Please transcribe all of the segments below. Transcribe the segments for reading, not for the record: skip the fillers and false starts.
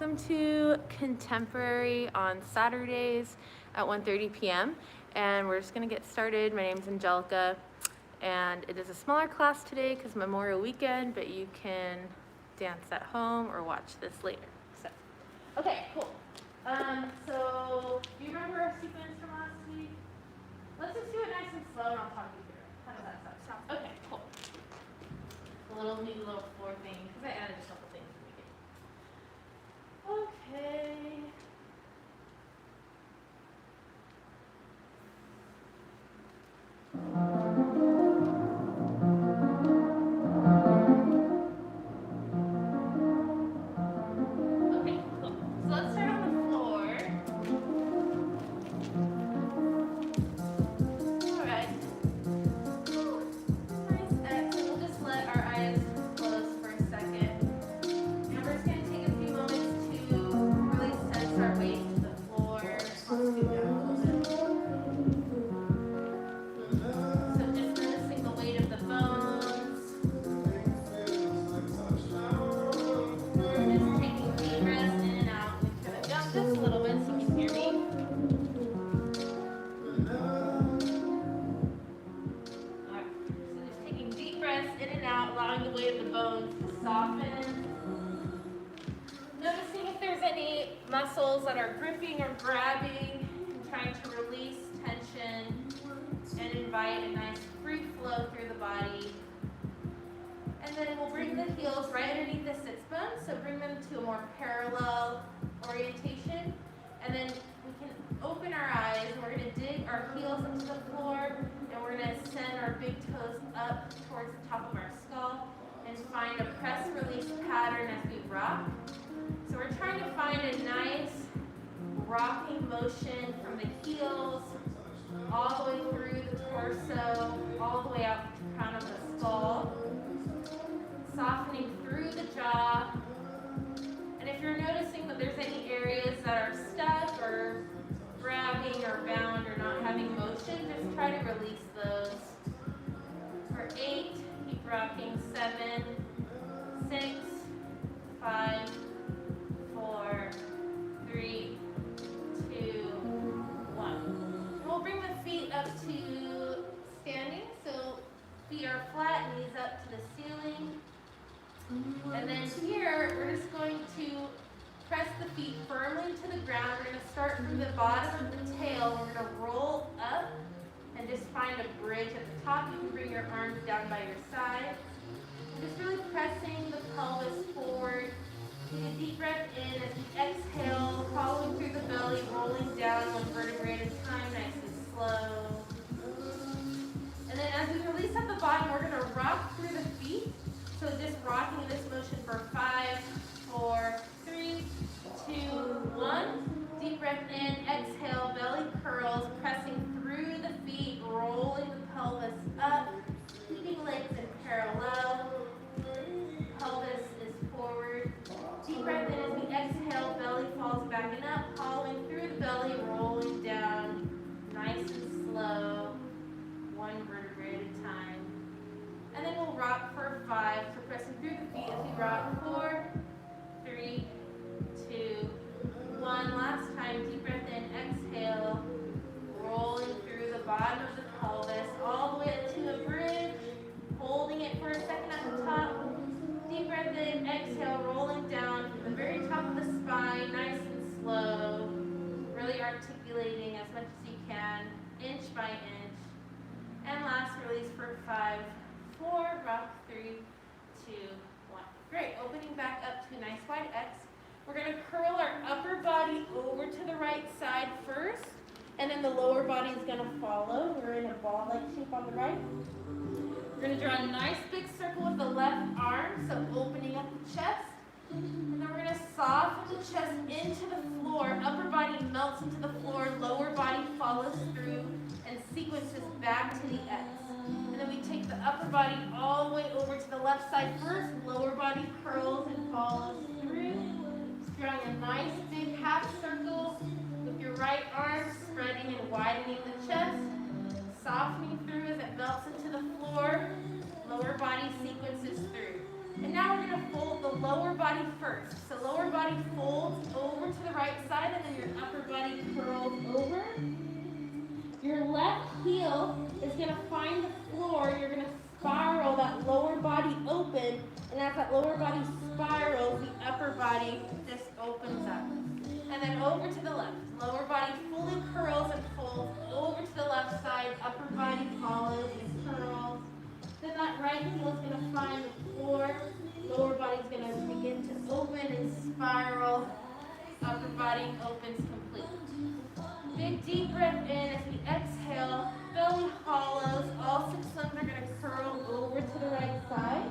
welcome to Contemporary on Saturdays at 1:30 p.m. and we're just gonna get started. My name's Angelica and it is a smaller class today because Memorial Weekend, but you can dance at home or watch this later. So, okay, cool. So do you remember our sequence from last week? Let's just do it nice and slow and I'll talk you through it. How does that sound? Okay, cool. A little new little floor thing because I added a couple things. Okay. Okay, cool. So let's start on the floor. Alright. Nice exhale. We'll just let our eyes close for a second. And we're just going to take a few moments to really sense our weight to the floor. Let's do that a little bit. So just noticing the weight of the bones. And just taking deep breaths in and out. We kind of jump just a little bit so you can hear me. Alright, so just taking deep breaths in and out, allowing the weight of the bones to soften. Noticing if there's any muscles that are gripping or grabbing, and trying to release tension and invite a nice free flow through the body. And then we'll bring the heels right underneath the sits bones, so bring them to a more parallel orientation. And then we can open our eyes and we're going to dig our heels into the floor and we're going to send our big toes up towards the top of our skull and find a press release pattern as we rock. So we're trying to find a nice rocking motion from the heels all the way through the torso, all the way out to the crown of the skull, softening through the jaw. And if you're noticing that there's any areas that are stuck or grabbing or bound or not having motion, just try to release those. For 8, keep rocking. 7, 6, 5, 4, 3, 2, 1. And we'll bring the feet up to standing. So feet are flat, knees up to the ceiling. And then here, we're just going to press the feet firmly to the ground. We're going to start from the bottom of the tail. We're going to roll up and just find a bridge at the top. You can bring your arms down by your side. Just really pressing the pelvis forward. Take a deep breath in as we exhale, following through the belly, rolling down 1 vertebrae at a time, nice and slow. And then as we release at the bottom, we're going to rock through the feet. So just rocking this motion for 5, 4, 3, 2, 1. Deep breath in, exhale, belly curls, pressing through the feet, rolling the pelvis up, keeping legs in parallel. Pelvis is forward. Deep breath in as we exhale, belly falls back and up, following through the belly, rolling down, nice and slow, 1 vertebrae at a time. And then we'll rock for 5, so pressing through the feet as we rock. 4, 3, 2, 1. Last time, deep breath in, exhale, rolling through the bottom of the pelvis, all the way up to a bridge, holding it for a second at the top. Deep breath in, exhale, rolling down from the very top of the spine, nice and slow, really articulating as much as you can, inch by inch. And last release for 5, 4, rock, 3, 2, 1. Great, opening back up to a nice wide X. We're going to curl our upper body over to the right side first, and then the lower body is going to follow. We're in a ball-like shape on the right. We're going to draw a nice big circle with the left arm, so opening up the chest. And then we're going to soften the chest into the floor. Upper body melts into the floor, lower body follows through and sequences back to the X. And then we take the upper body all the way over to the left side first. Lower body curls and follows through. Just drawing a nice big half circle with your right arm, spreading and widening the chest. Softening through as it melts into the floor. Lower body sequences through. And now we're going to fold the lower body first. So lower body folds body curls over. Your left heel is going to find the floor. You're going to spiral that lower body open. And as that lower body spirals, the upper body just opens up. And then over to the left. Lower body fully curls and folds over to the left side. Upper body follows and curls. Then that right heel is going to find the floor. Lower body is going to begin to open and spiral. Upper body opens completely. Big deep breath in as we exhale. Belly hollows. All 6 limbs are going to curl over to the right side.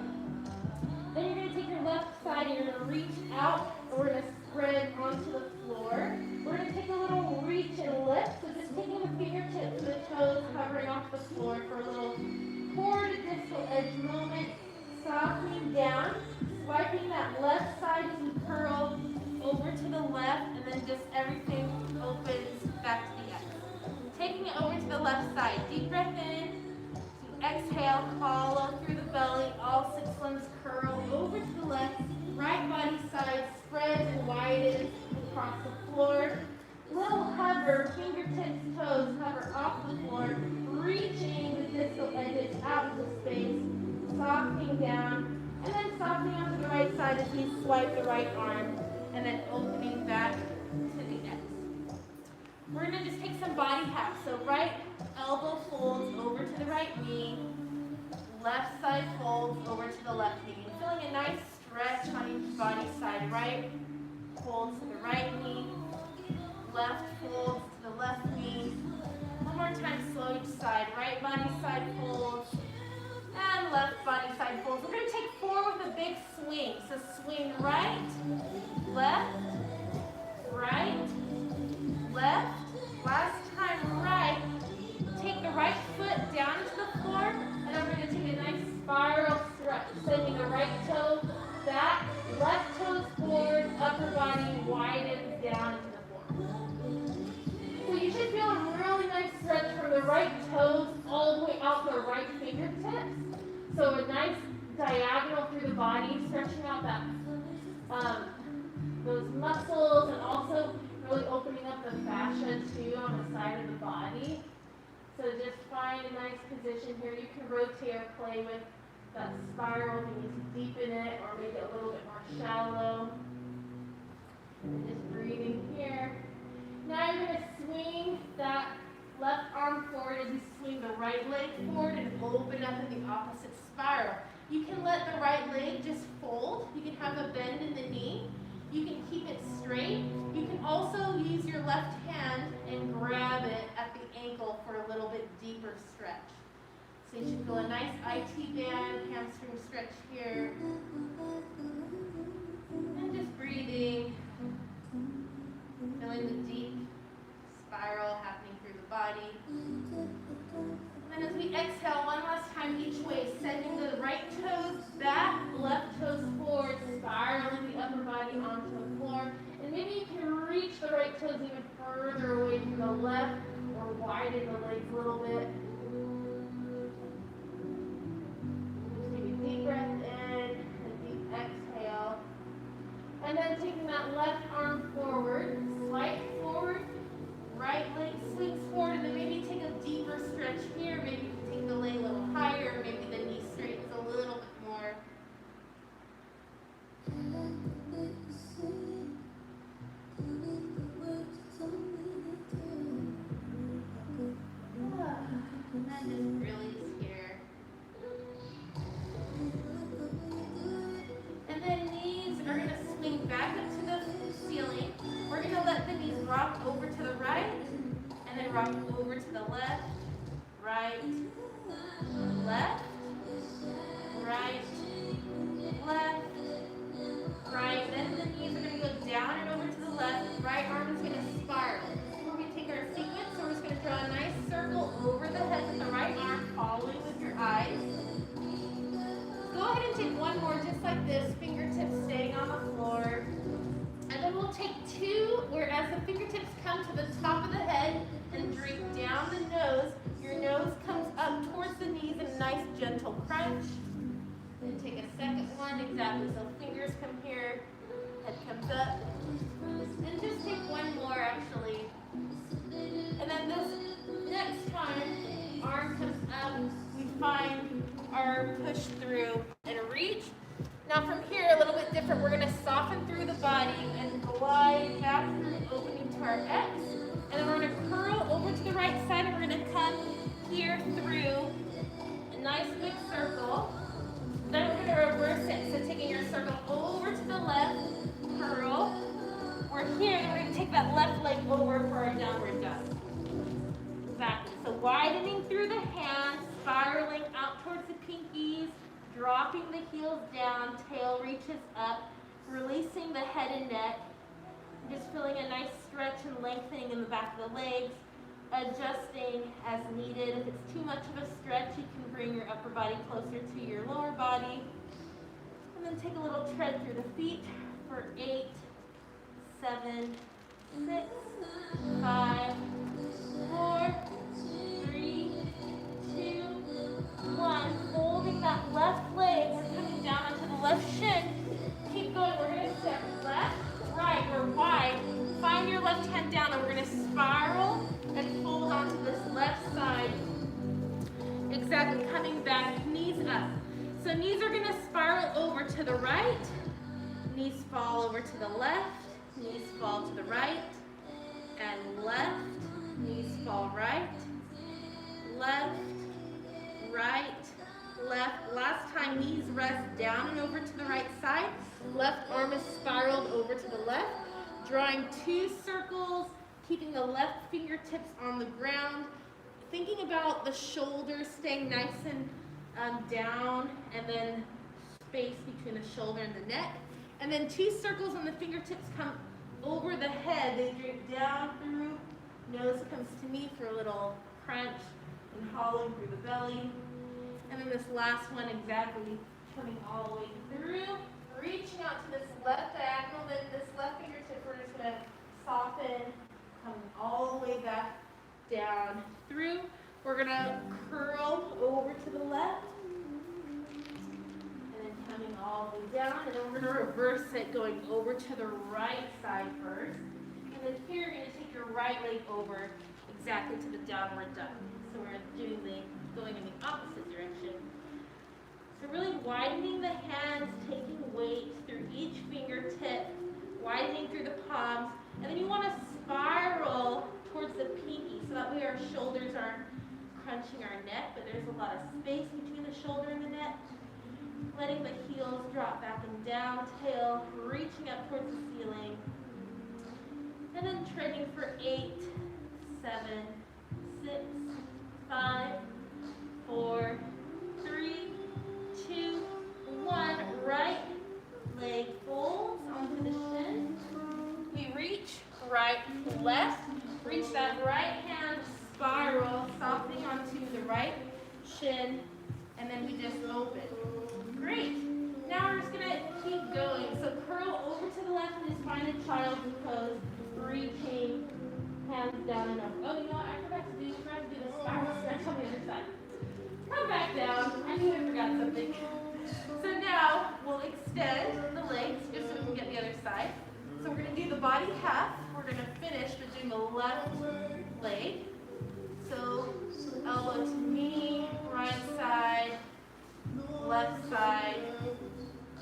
Then you're going to take your left side and you're going to reach out and we're going to spread onto the floor. We're going to take a little reach and lift. So just taking the fingertips and the toes hovering off the floor for a little core to distal edge moment. Softening down. Swiping that left side as we curl over to the left, and then just everything opens back to the X. Taking it over to the left side. Deep breath in. Exhale, hollow through the belly. All 6 limbs curl over to the left. Right body side spreads and widens across the floor. Little hover, fingertips, toes hover off the floor, reaching the distal edges out into space, softening down, and then softening onto the right side as we swipe the right arm, and then opening back to the X. We're going to just take some body hacks. So right elbow folds over to the right knee, left side folds over to the left knee. And feeling a nice stretch on each body side. Right folds to the right knee, left folds to the left knee. One more time, slow each side. Right body side folds, and left body side folds. We're going to take 4 with a big swing. So swing right, left, right, left. Last time right. Take the right foot down to the floor, and I'm going to take a nice spiral stretch. Sending the right toe back, left toes forward, upper body widens down into the floor. So you should feel a really nice stretch from the right toes all the way out the right fingertips. So a nice diagonal through the body, stretching out that those muscles, and also really opening up the fascia too on the side of the body. So just find a nice position here. You can rotate or play with that spiral if you need to deepen it or make it a little bit more shallow. And just breathing here. Now you're going to swing that left arm forward as you swing the right leg forward and open up in the opposite spiral. You can let the right leg just fold. You can have a bend in the knee. You can keep it straight. You can also use your left hand and grab it at the ankle for a little bit deeper stretch. So you should feel a nice IT band, hamstring stretch here. And just breathing. Feeling the deep spiral happening through the body. And as we exhale, one last time each way, sending the right toes back, left toes forward, spiraling the upper body onto the floor. And maybe you can reach the right toes even further away from the left or widen the legs a little bit. Just take a deep breath in, a deep exhale. And then taking that left arm forward, slight forward, right leg swings forward, and then maybe take a deeper stretch here. Maybe you can take the leg a little higher, maybe the knee straightens a little bit more. And then just release here. And then knees are going to swing back up to the ceiling. We're going to let the knees rock over to the right, and then rock over to the left, right, left, right, left, right. Then the knees are going to go down and over to the left. Right arm is going to spiral. We're going to take our sequence, so we're just going to draw a nice circle over the head with the right arm, following with your eyes. Go ahead and take one more just like this, fingertips staying on the floor. And then we'll take 2, whereas the fingertips come to the top of the head and drape down the nose. Your nose comes up towards the knees in a nice gentle crunch. Then take a second one, exactly. So fingers come here, head comes up. And just take one more actually. push through and reach. Now from here, a little bit different. We're going to soften through the body and glide back through, opening to our X. And then we're going to curl over to the right side, and we're going to come here through a nice big circle. Then we're going to reverse it. So taking your circle over to the left, curl. We're here, and we're going to take that left leg over for our downward dog. Exactly. So widening through the hands, spiraling out towards the pinkies, dropping the heels down, tail reaches up, releasing the head and neck. Just feeling a nice stretch and lengthening in the back of the legs, adjusting as needed. If it's too much of a stretch, you can bring your upper body closer to your lower body. And then take a little tread through the feet for 8, 7, 6, 5, 4, 3, 2, 1. Holding that left leg. We're coming down onto the left shin. Keep going. We're going to step left, right. We're wide. Find your left hand down, and we're going to spiral and fold onto this left side. Exactly. Coming back, knees up. So knees are going to spiral over to the right. Knees fall over to the left. Knees fall to the right. And left. Knees fall right. Left. Right. Left. Last time, knees rest down and over to the right side. Left arm is spiraled over to the left. Drawing 2 circles, keeping the left fingertips on the ground. Thinking about the shoulders staying nice and down, and then space between the shoulder and the neck. And then 2 circles, and the fingertips come over the head. They drape down through. Nose comes to me for a little crunch and hollowing through the belly. And then this last one, exactly, coming all the way through, reaching out to this left diagonal, then this left fingertip, we're just going to soften, coming all the way back down through. We're going to curl over to the left, and then coming all the way down, and then we're going to reverse it, going over to the right side first. And then here, you're going to take your right leg over exactly to the downward dog. So we're going in the opposite direction. So really widening the hands, taking weight through each fingertip, widening through the palms, and then you want to spiral towards the pinky, so that way our shoulders aren't crunching our neck, but there's a lot of space between the shoulder and the neck. Letting the heels drop back and down, tail reaching up towards the ceiling. And then treading for 8, 7, 6, 5, 4, 3, 2, 1. Right leg folds onto the shin. We reach right, left. Reach that right hand, spiral, softening onto the right shin, and then we just open. Great. Now we're just going to keep going. So curl over to the left and just find a child's pose, reaching, hands down and up. Oh, you know what? I forgot to do the spiral stretch on the other side. Come back down. I knew I forgot something. So now we'll extend the legs just so we can get the other side. So we're going to do the body half. We're going to finish with doing the left leg. So elbow to knee, right side, left side,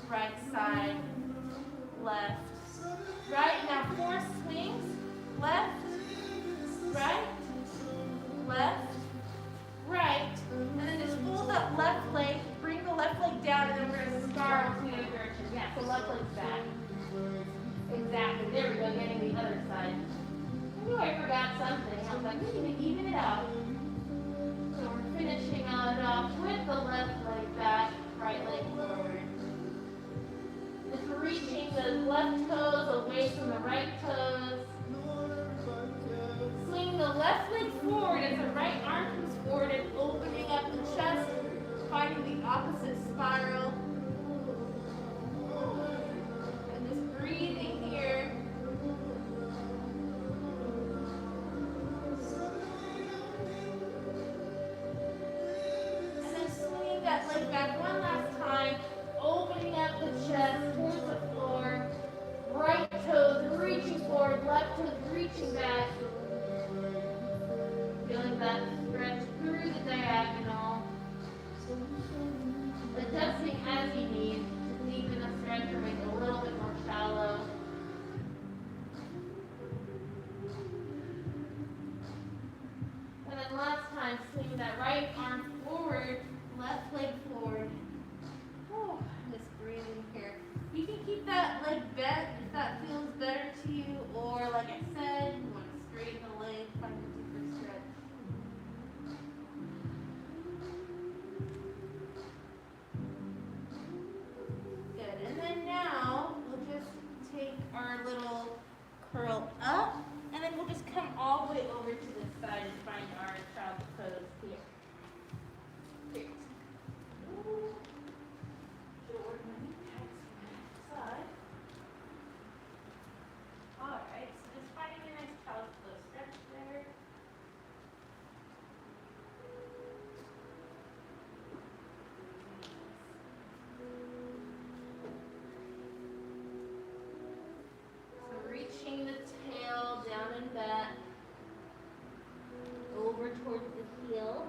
right side, left. Right, now 4 swings. Left, right, left, right. And then just fold that left leg, bring the left leg down, and then we're going to spiral to the other direction. Yeah, so left leg's back. Exactly. There we go, getting the other side. I knew I forgot something. I was like, we need to even it out. So we're finishing it off with the left leg back, right leg forward. Just reaching the left toes away from the right toes. Swing the left leg forward as the right arm comes forward and opening up the chest, finding the opposite spiral. And just breathing here. And then swinging that leg back one last time, opening up the chest towards the floor. Right toes reaching forward, left toes reaching back. Feeling that stretch through the diagonal. Adjusting as you need to deepen the stretch or make it a little bit more shallow. And then last time, swing that right arm forward, left leg forward. Oh, just breathing here. You can keep that leg bent if that feels better to you, or like I said, you want to straighten the leg, find a deeper stretch. Good, and then now we'll just take our little curl up, and then we'll just come all the way over to this side and find our child's pose here. Great. Alright, so just finding a nice child's pose stretch there. So reaching the tail down and back, over towards the heel.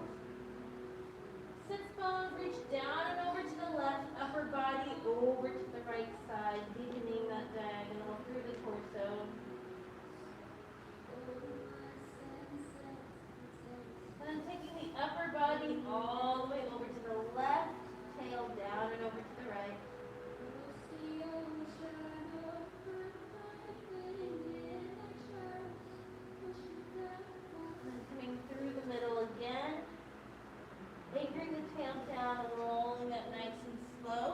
Sits bones, reach down and over to the left, upper body over to the right side, deepening that diagonal through the torso. And then taking the upper body all the way over to the left, tail down and over to the right. And then coming through the middle again. Anchoring the tail down and rolling up nice and slow.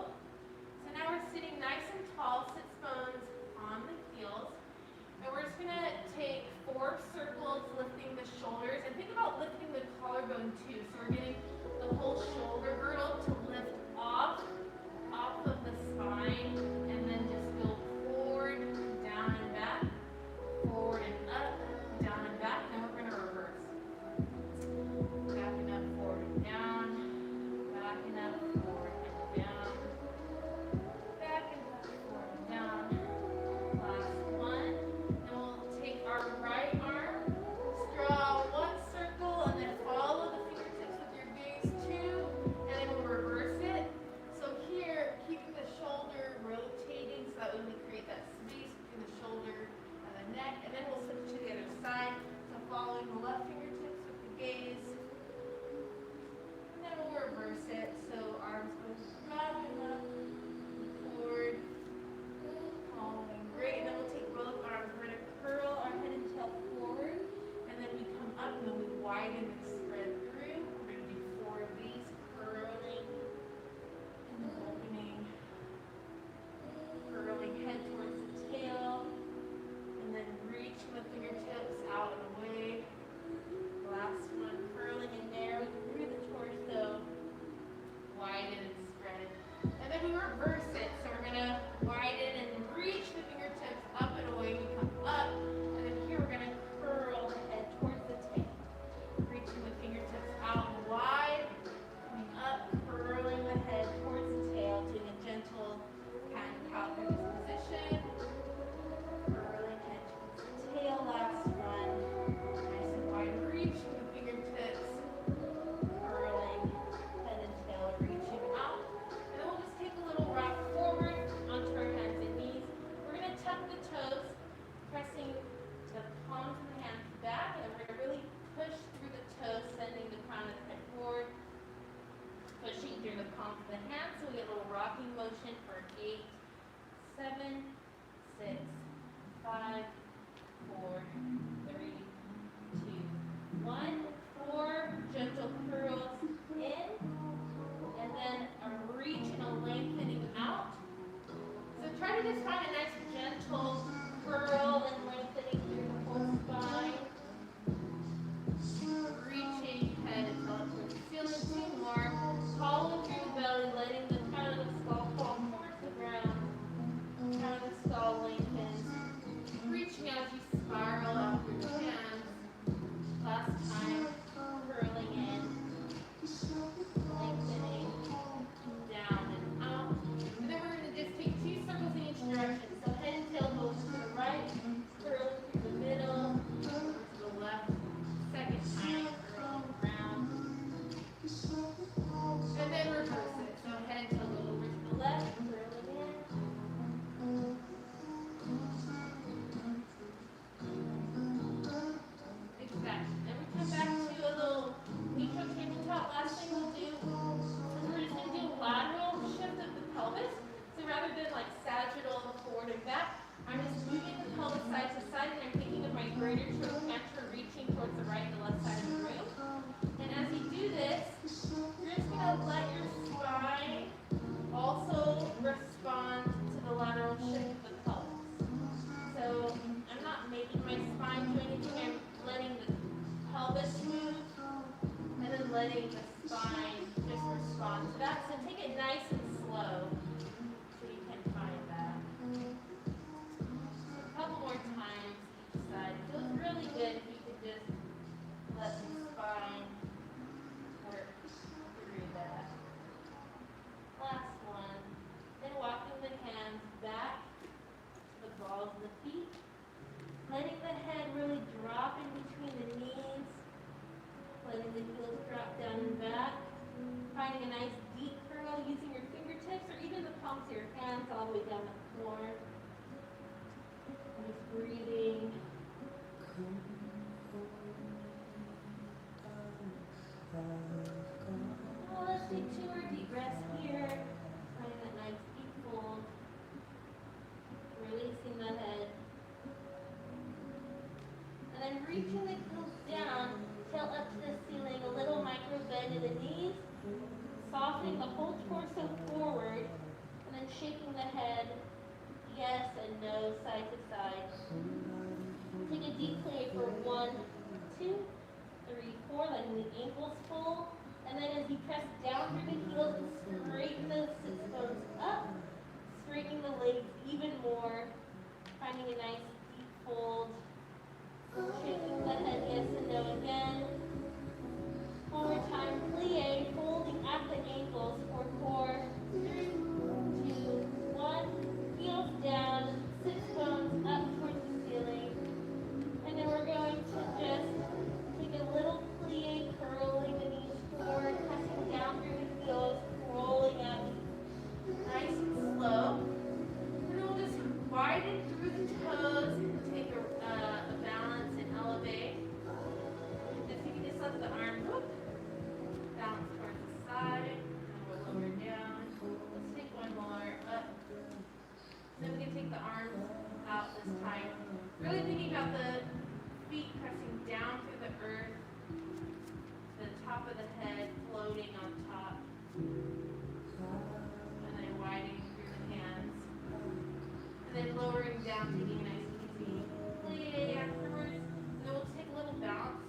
So now we're sitting nice and tall, sits bones on the heels. And we're just going to take 4 circles, lifting the shoulders. And think about lifting the collarbone too. So we're getting the whole shoulder girdle to lift off of the spine. And then just go forward, down and back. Forward and up, down and back. Now we're going to reverse. Backing up, forward and down. Backing up, forward and down. Backing up, forward and down. Last one. And we'll take our right arm, draw 1 circle, and then follow the fingertips with your gaze 2, and then we'll reverse it. So here, keeping the shoulder rotating so that when we create that space between the shoulder and the neck, and then we'll switch to the other side. So following the left fingertips with the gaze. And then we'll reverse it. So arms go driving up, forward, following. Great. And then we'll take both arms. We're going to curl our head and tail forward. And then we come up and then we widen and spread through. We're going to do 4 of these, curling and opening. Curling head towards the tail. And then reaching the fingertips out and away. Last one, curling and narrowing through the torso, widen and spread. And then we reverse it. So we're going to widen and reach the fingertips up and away. We come up, and then here we're going to curl the head towards the tail. Reaching the fingertips out and wide, coming up, curling the head towards the tail, doing a gentle cat and cow through this position. Curling head towards the tail, last one. Nice and wide reach with the fingertips, curling head and tail, reaching out. And then we'll just take a little rock forward onto our hands and knees. We're going to tuck the toes, pressing the palms of the hands back, and then we're going to really push through the toes, sending the crown of the head forward, pushing through the palms of the hands. So we get a little rocking motion for 8, 7, 6, 5, 4, 3, 2, 1. 4 gentle curls in, and then a reach and a lengthening out. So try to just find a nice gentle curl and lengthening through the whole spine. Reaching head and tail towards the ceiling. 2 more. Follow through the belly, letting the crown of the skull fall towards the ground. Crown of the skull lengthens. Reaching out as you spiral out through the hands. Last time, curling in, lengthening, down and out. And then we're going to just take 2 circles in each direction. So head and tail goes to the right, curling through the middle, over to the left. Second time, curling around. And then letting the spine just respond to that. So take it nice and slow so you can find that. A couple more times each side. It feels really good if you could just let the spine work through that. Last one. Then walking the hands back to the balls of the feet. Letting the head really drop in between the knees. Letting the heels drop down and back. Finding a nice deep curl using your fingertips or even the palms of your hands all the way down the floor. And just breathing. Well, let's take 2 more deep breaths here. Finding that nice deep fold. Releasing the head. And then reaching the heels down, tail up to the ceiling, a little micro bend in the knees, softening the whole torso forward, and then shaking the head, yes and no, side to side. Take a deep plie for 1, 2, 3, 4, letting the ankles fold, and then as you press down through the heels and straighten the sits bones up, straightening the legs even more, finding a nice deep fold. Shaking the head, yes and no again. One more time, plie, folding at the ankles for 4, 3, 2, 1. Heels down, sits bones up towards the ceiling. And then we're going to just take a little plie, curling the knees forward, pressing down through the heels, rolling up. Nice and slow. And then we'll just widen through the toes, take a balance and elevate. And if you can just let the arm bounce towards the side, and we'll lower down. Let's take one more up. Then we can take the arms out this time. Really thinking about the feet pressing down through the earth, the top of the head floating on top, and then widening through the hands. And then lowering down, taking a nice easy plie afterwards. And then we'll take a little bounce.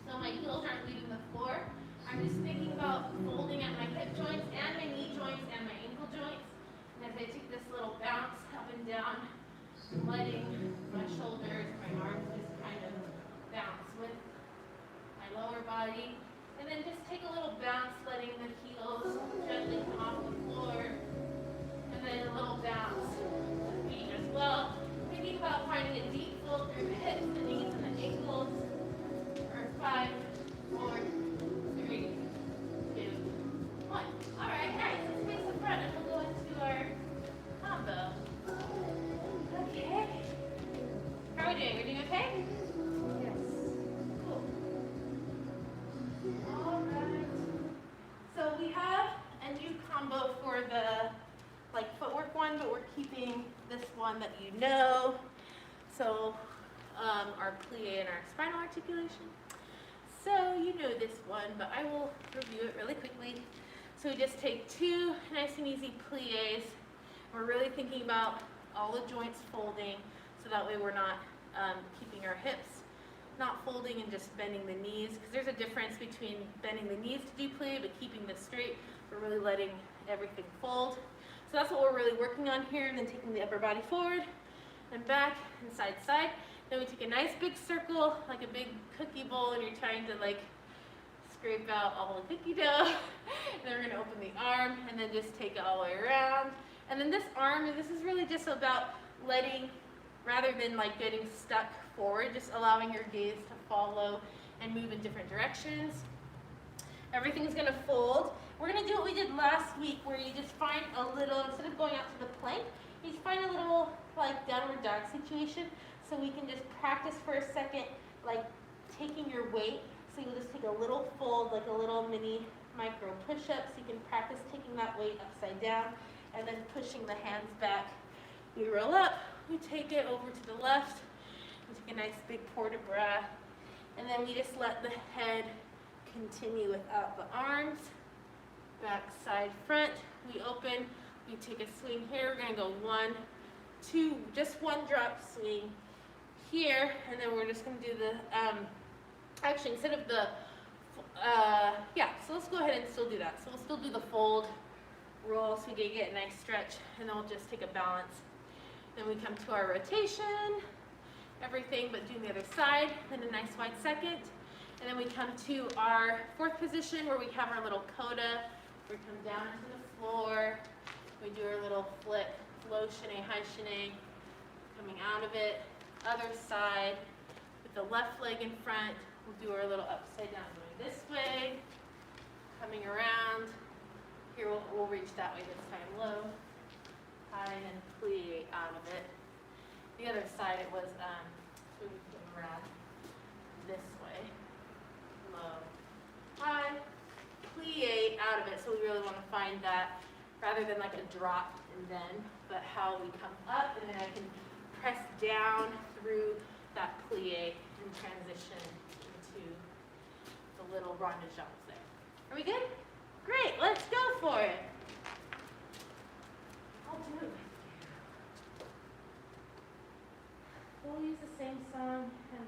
So my heels aren't leaving the floor. I'm just thinking about folding at my hip joints and my knee joints and my ankle joints. And as I take this little bounce up and down, letting my shoulders, my arms just kind of bounce with my lower body. And then just take a little bounce, letting the heels gently come off the floor. And then a little bounce with the feet as well. Thinking about finding a deep fold through the hips, the knees, and the ankles. For 5, 4, 3, 2, 1. All right, nice. Let's face the front and we'll go into our combo. Okay. How are we doing? We're doing okay? Yes. Cool. All right. So we have a new combo for the footwork one, but we're keeping this one that you know. So our plie and our spinal articulation. So you know this one, but I will review it really quickly. So we just take 2 nice and easy plies. We're really thinking about all the joints folding, so that way we're not keeping our hips not folding and just bending the knees, because there's a difference between bending the knees to do plie, but keeping this straight. We're really letting everything fold. So that's what we're really working on here, and then taking the upper body forward and back and side to side. Then we take a nice big circle, like a big cookie bowl, and you're trying to scrape out all the cookie dough. And then we're gonna open the arm and then just take it all the way around. And then this arm, this is really just about letting, rather than getting stuck forward, just allowing your gaze to follow and move in different directions. Everything's gonna fold. We're gonna do what we did last week, where you just find a little, instead of going out to the plank, you just find a little downward dog situation. So we can just practice for a second, taking your weight. So you'll just take a little fold, like a little mini micro push-up. So you can practice taking that weight upside down and then pushing the hands back. We roll up, we take it over to the left, we take a nice big port de bras, and then we just let the head continue without the arms. Back, side, front. We open, we take a swing here. We're gonna go 1, 2, just 1 drop swing here, and then we're just gonna do the, actually instead of the Yeah, so let's go ahead and still do that. So we'll still do the fold, roll, so we can get a nice stretch, and then we'll just take a balance. Then we come to our rotation, everything but doing the other side, then a nice wide second. And then we come to our fourth position where we have our little coda. We come down to the floor. We do our little flip, low shinee, high shinee, coming out of it. Other side, with the left leg in front, we'll do our little upside down, going this way, coming around. Here we'll reach that way this time, low, high, and then plie out of it. The other side, it was, we would come around this way, low, high, plie out of it. So we really want to find that rather than like a drop and then, but how we come up and then I can press down through that plie and transition into the little ronde jumps there. Are we good? Great, let's go for it. I'll do it. We'll use the same song and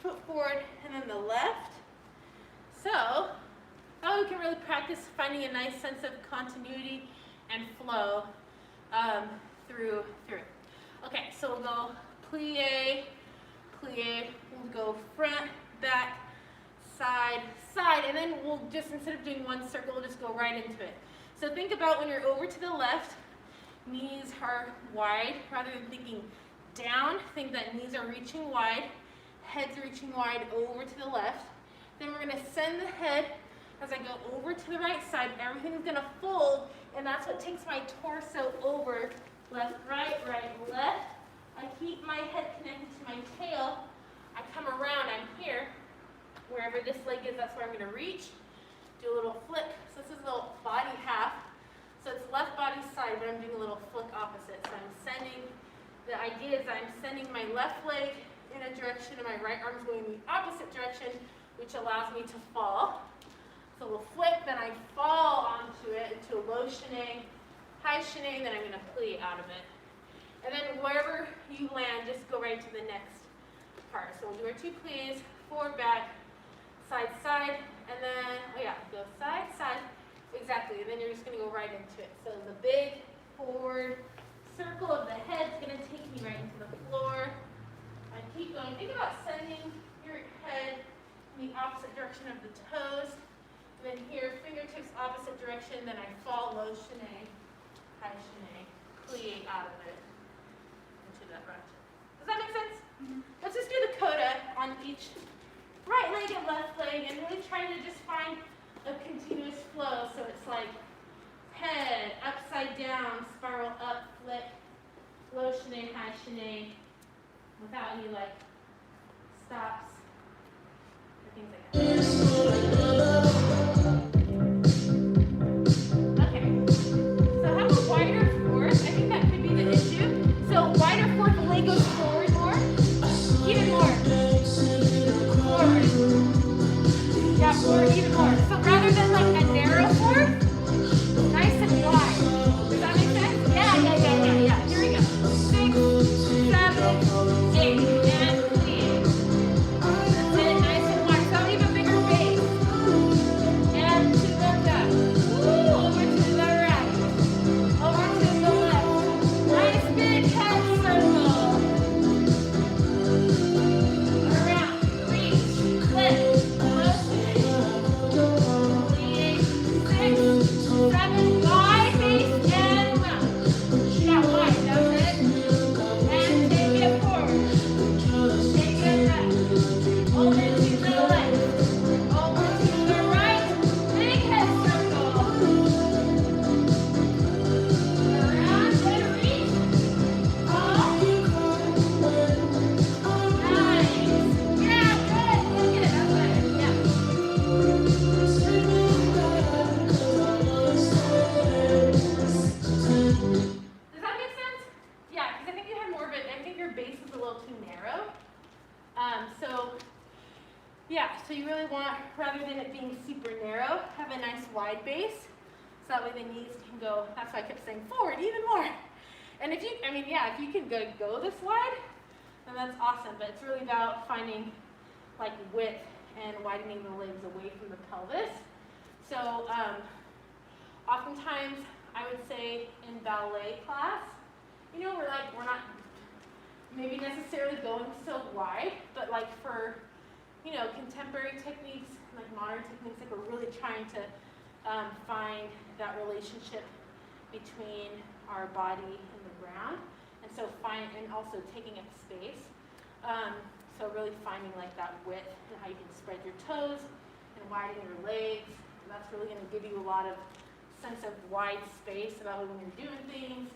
foot forward, and then the left. So now we can really practice finding a nice sense of continuity and flow through. Okay, so we'll go plie, plie, we'll go front, back, side, side, and then we'll just, instead of doing one circle, we'll just go right into it. So think about when you're over to the left, knees are wide, rather than thinking down, think that knees are reaching wide, head's reaching wide over to the left. Then we're gonna send the head as I go over to the right side, everything's gonna fold, and that's what takes my torso over, left, right, left. I keep my head connected to my tail, I come around, I'm here, wherever this leg is, that's where I'm gonna reach, do a little flick. So this is a little body half, so it's left body side, but I'm doing a little flick opposite. So I'm sending, the idea is I'm sending my left leg in a direction and my right arm's going in the opposite direction, which allows me to fall. So we'll flick, then I fall onto it into a low shineng, high shineng, then I'm going to plie out of it. And then wherever you land, just go right to the next part. So we'll do our 2 plies, forward, back, side, side, and then, oh yeah, go side, side, exactly, and then you're just going to go right into it. So the big forward circle of the head is going to take me right into the floor. I keep going. Think about sending your head in the opposite direction of the toes. And then here, fingertips opposite direction. Then I fall low shineng, high shineng, plie out of it into that direction. Does that make sense? Mm-hmm. Let's just do the coda on each right leg and left leg, and really try to just find a continuous flow. So it's like head, upside down, spiral up, flip, low shineng, high shineng, without any like stops or things like that. Okay, so have a wider fourth. I think that could be the issue. So wider fourth, the leg goes forward more, even more. Forward. Yeah, forward even more. So rather than like a narrow fourth, nice and wide. Does that make sense? Yeah. Here we go. 6, 7, 8, and plie. That's it, nice and wide. So leave a bigger base. And to the left. Ooh, over to the right. Over to the left. Nice big head circle. Around, reach, flip. 7, wide base and round. Yeah, wide, that's it. And take it forward. Take it back. Over to the left. Over to the right. Big head circle. Around and reach. Up. Nice. Yeah, good. Look at it. That's better. Yeah. Does that make sense? Yeah, because I think you had more of it. I think your base is a little too narrow. So you really want, rather than it being super narrow, have a nice wide base. So that way the knees can go, that's why I kept saying forward even more. And if you, if you can go this wide, then that's awesome. But it's really about finding like width and widening the legs away from the pelvis. So oftentimes I would say in ballet class, we're not maybe necessarily going so wide, but like for, contemporary techniques, like modern techniques, like we're really trying to find that relationship between our body and the ground, and so and also taking up space. So really finding like that width and how you can spread your toes and widen your legs. And that's really going to give you a lot of sense of wide space about when you're doing things.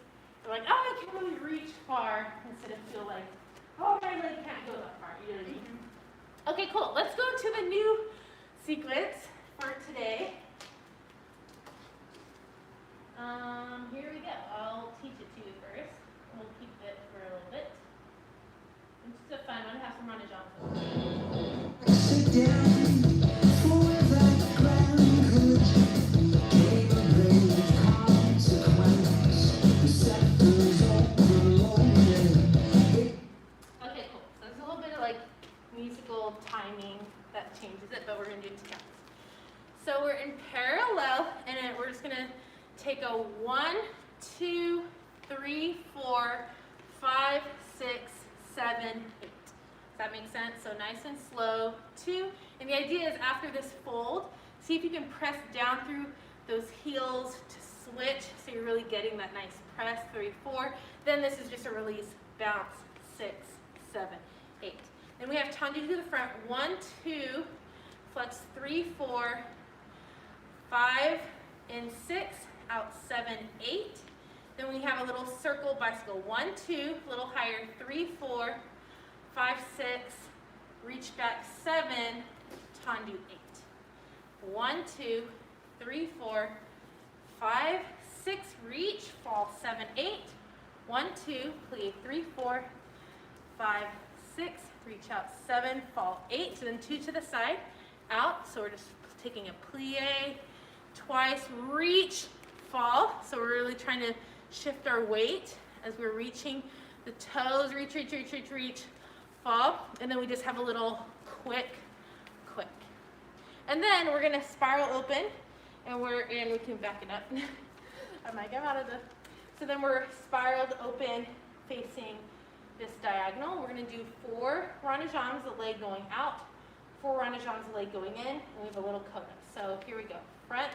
You're like, oh, I can't really reach far, instead of feel like, oh, my leg can't go that far. You know what I mean? Okay, cool. Let's go to the new sequence for today. Here we go. I'll teach it to you first. We'll keep it for a little bit. It's just a fun one. Have some runnage on. Sit down for the ground. musical timing that changes it, but we're going to do 2 counts. So we're in parallel, and then we're just going to take a 1, 2, 3, 4, 5, 6, 7, 8. Does that make sense? So nice and slow, 2. And the idea is after this fold, see if you can press down through those heels to switch, so you're really getting that nice press, 3, 4. Then this is just a release, bounce, 6, 7, 8. Then we have tendu to the front, 1, 2, flex 3, 4, 5, and 6, out 7, 8. Then we have a little circle bicycle, 1, 2, a little higher, 3, 4, 5, 6, reach back 7, tendu 8. 1, 2, 3, 4, 5, 6, reach, fall 7, 8. 1, 2, plie 3, 4, 5, 6, reach out 7, fall 8. So then 2 to the side, out. So we're just taking a plie, twice, reach, fall. So we're really trying to shift our weight as we're reaching the toes, reach, reach, reach, reach, reach, fall. And then we just have a little quick. And then we're gonna spiral open, and we can back it up. I'm like, I'm out of the. So then we're spiraled open, facing this diagonal. We're gonna do 4 ranageons, the leg going out, 4 ranageons, the leg going in, and we have a little coda. So here we go. Front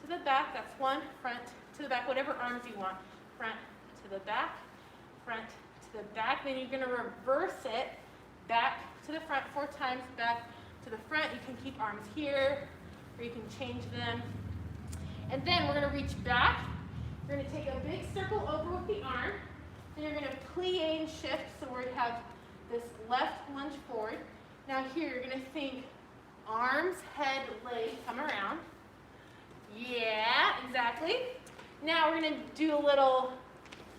to the back, that's 1, front to the back, whatever arms you want. Front to the back, front to the back. Then you're gonna reverse it, back to the front 4 times, back to the front. You can keep arms here, or you can change them. And then we're gonna reach back. You're gonna take a big circle over with the arm. Then you're gonna plie and shift, so we have this left lunge forward. Now here, you're gonna think arms, head, leg, come around. Yeah, exactly. Now we're gonna do a little,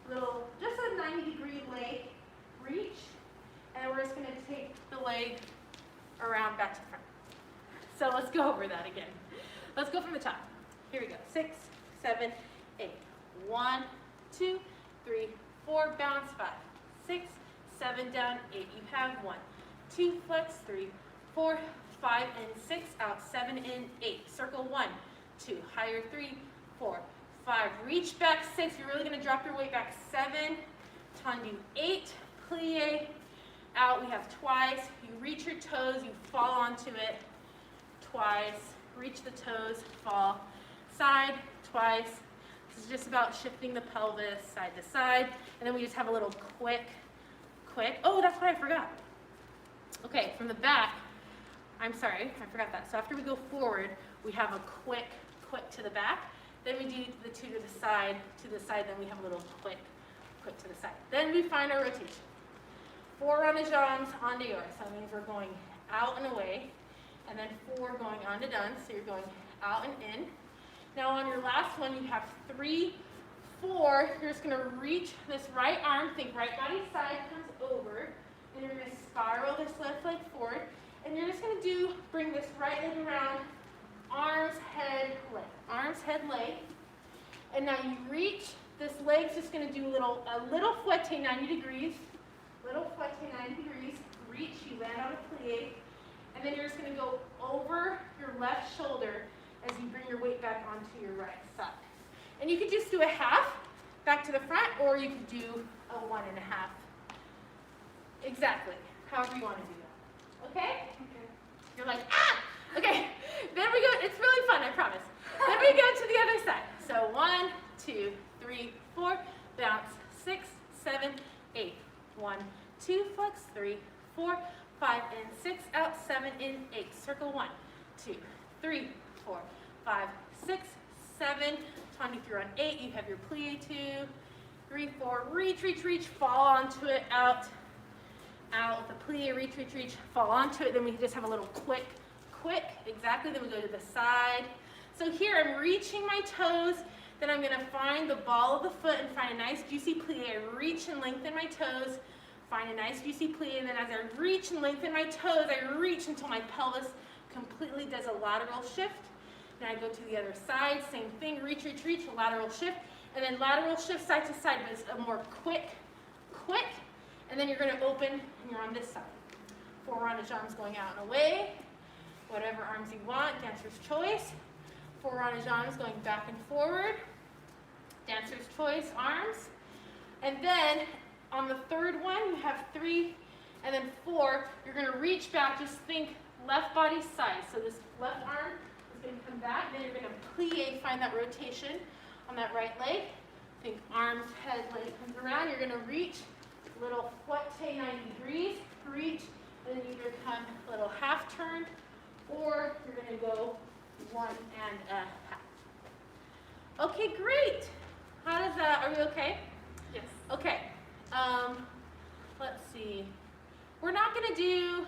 just a 90-degree leg reach. And we're just gonna take the leg around back to front. So let's go over that again. Let's go from the top. Here we go. 6, 7, 8. 1, 2, 3, 4, bounce 5, 6, 7, down 8. You have 1, 2, flex 3, 4, 5, and 6, out 7 and 8. Circle 1, 2, higher 3, 4, 5. Reach back 6. You're really going to drop your weight back 7. Tendu 8. Plie. Out. We have twice. You reach your toes. You fall onto it. Twice. Reach the toes. Fall. Side. Twice. This is just about shifting the pelvis side to side. And then we just have a little quick. Oh, that's what I forgot. Okay, from the back. I'm sorry, I forgot that. So after we go forward, we have a quick to the back. Then we do the 2 to the side, then we have a little quick to the side. Then we find our rotation. 4 ranageons on to yours. So that means we're going out and away. And then 4 going on to done. So you're going out and in. Now on your last one, you have 3, 4. You're just going to reach this right arm. Think right body side comes over. And you're going to spiral this left leg forward. And you're just going to bring this right leg around. Arms, head, leg. Arms, head, leg. And now you reach. This leg's just going to do a little fouette 90 degrees. Little fouette 90 degrees. Reach. You land on a plie. And then you're just going to go over your left shoulder as you bring your weight back onto your right side. And you could just do a half back to the front, or you could do a 1.5. Exactly. However you want to do that. Okay? Okay. You're like, ah! Okay. Then we go, it's really fun, I promise. Then we go to the other side. So 1, 2, 3, 4, bounce, 6, 7, 8. 1, 2, flex, 3, 4, 5, and 6, out, 7, and 8. Circle 1, 2, 3, 4, 5, 6, 7. Tendu through on 8. You have your plie 2, 3, 4. Reach, reach, reach. Fall onto it. Out. Out. The plie. Reach, reach, reach. Fall onto it. Then we just have a little quick. Exactly. Then we go to the side. So here I'm reaching my toes. Then I'm going to find the ball of the foot and find a nice juicy plie. I reach and lengthen my toes. Find a nice juicy plie. And then as I reach and lengthen my toes, I reach until my pelvis completely does a lateral shift. Then I go to the other side, same thing, reach, reach, reach, a lateral shift, and then lateral shift side to side, but it's a more quick, and then you're going to open, and you're on this side. 4-rondage arms going out and away. Whatever arms you want, dancer's choice. 4-rondage arms going back and forward. Dancer's choice, arms. And then on the third one, you have 3 and then 4. You're going to reach back, just think left body side. So this left arm is going to come back, then you're going to plie, find that rotation on that right leg. Think arms, head, leg comes around. You're going to reach, little fouette 90 degrees, reach, and then either come a little half turn, or you're going to go 1 and a half. Okay, great. How does that, are we okay? Yes. Okay. Let's see. We're not going to do,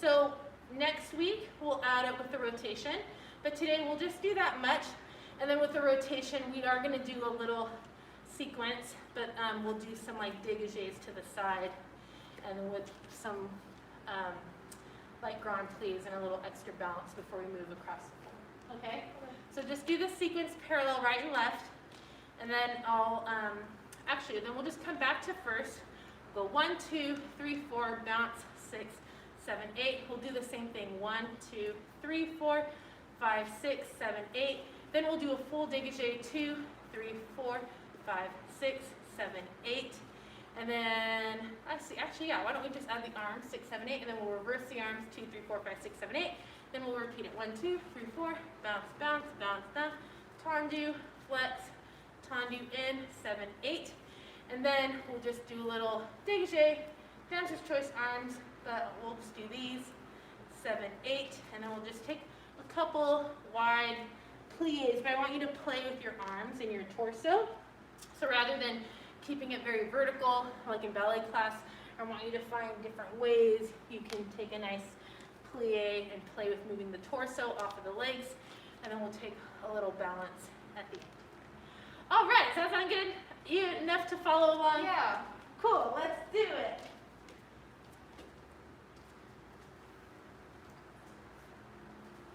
so next week we'll add it with the rotation, but today we'll just do that much, and then with the rotation we are going to do a little sequence, but we'll do some like dégagés to the side, and then with some like grand plies and a little extra balance before we move across the floor. Okay? So just do the sequence parallel right and left, and then I'll, actually, then we'll just come back to first. Go 1, 2, 3, 4, bounce, 6, 7, 8. We'll do the same thing. 1, 2, 3, 4, 5, 6, 7, 8. Then we'll do a full dégagé. 2, 3, 4, 5, 6, 7, 8. And then, actually, yeah, why don't we just add the arms, 6, 7, 8, and then we'll reverse the arms, 2, 3, 4, 5, 6, 7, 8. Then we'll repeat it. 1, 2, 3, 4, bounce, bounce, bounce, down, tendu, flex, tendu, in, 7, 8. And then we'll just do a little dégagé, dancer's choice arms, but we'll just do these, 7, 8, and then we'll just take a couple wide plies, but I want you to play with your arms and your torso. So rather than keeping it very vertical, like in ballet class, I want you to find different ways you can take a nice plie and play with moving the torso off of the legs, and then we'll take a little balance at the end. All right, does that sound good? You enough to follow along? Yeah. Cool, let's do it.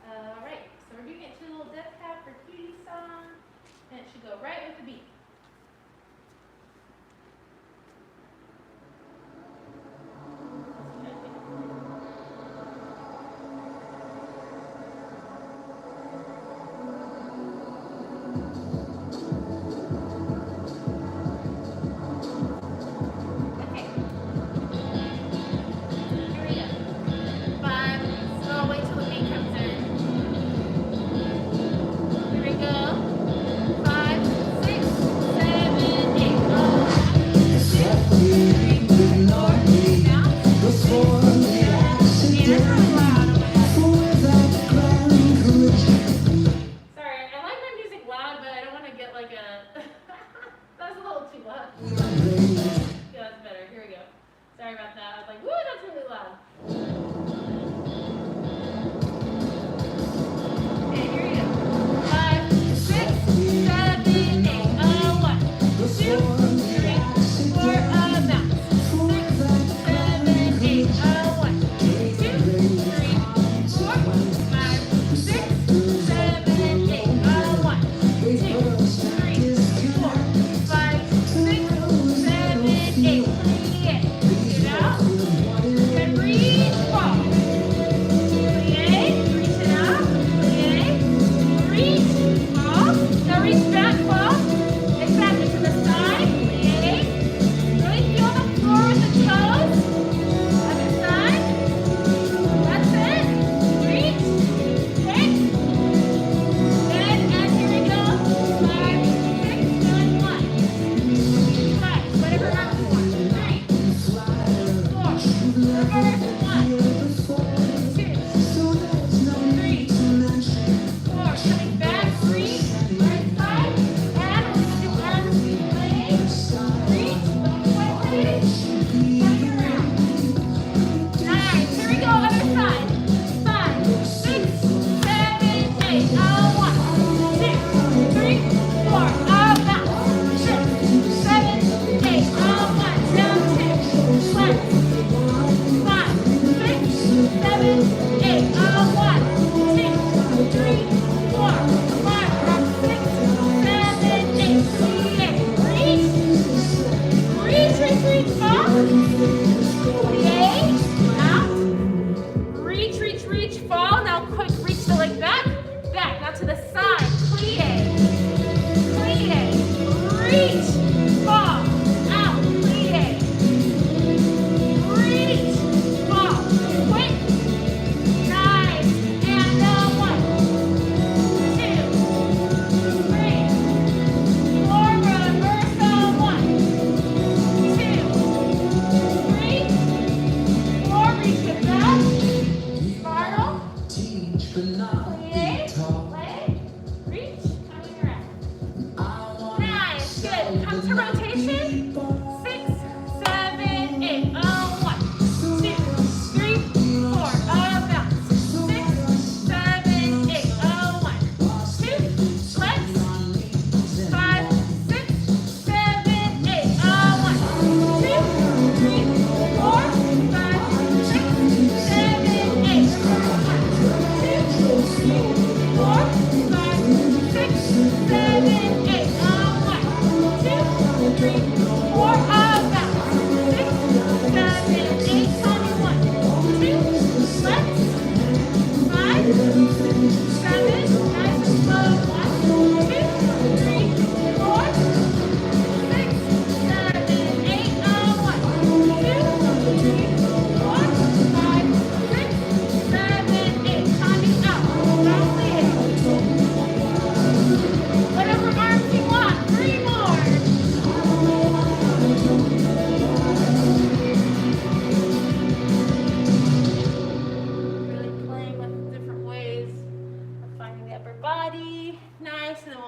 All right, so we're doing it to a little death tap for cutie song, and it should go right with the beat.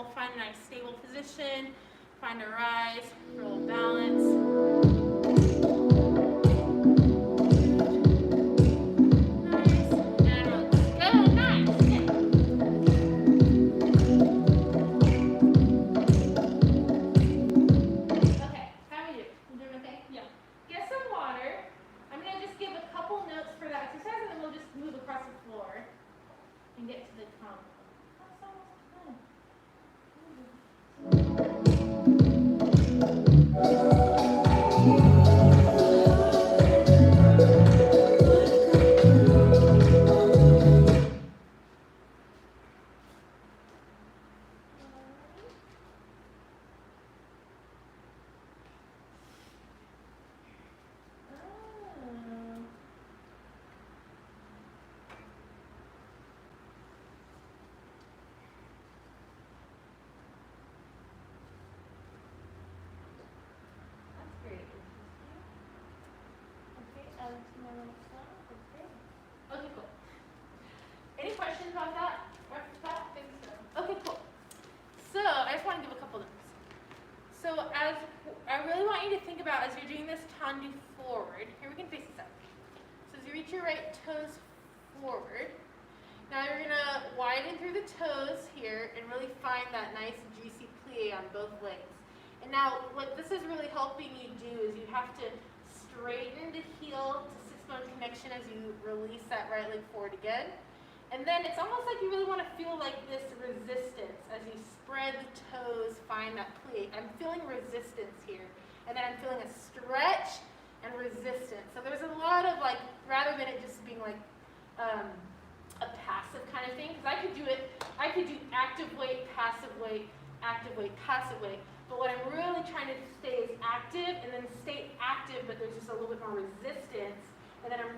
roll, find a nice stable position, find a rise, roll balance. Nice, and release. Good, nice, good. Okay, how are you? You doing okay? Yeah. Get some water. I'm going to just give a couple notes for that exercise, and then we'll just move across the floor and get to the combo. That's almost done. Okay, cool. Any questions about that? I think so. Okay, cool. So I just want to give a couple notes. So as I really want you to think about as you're doing this tendu forward, here we can face this up. So as you reach your right toes forward, now you're gonna widen through the toes here and really find that nice juicy plie on both legs. And now what this is really helping you do is you have to straighten the heel to sit bone connection as you release that right leg forward again. And then it's almost like you really want to feel like this resistance as you spread the toes, find that plie. I'm feeling resistance here. And then I'm feeling a stretch and resistance. So there's a lot of like, rather than it just being like a passive kind of thing, because I could do active weight, passive weight, passive weight. But what I'm really trying to stay is active, and then stay active, but there's just a little bit more resistance. And then I'm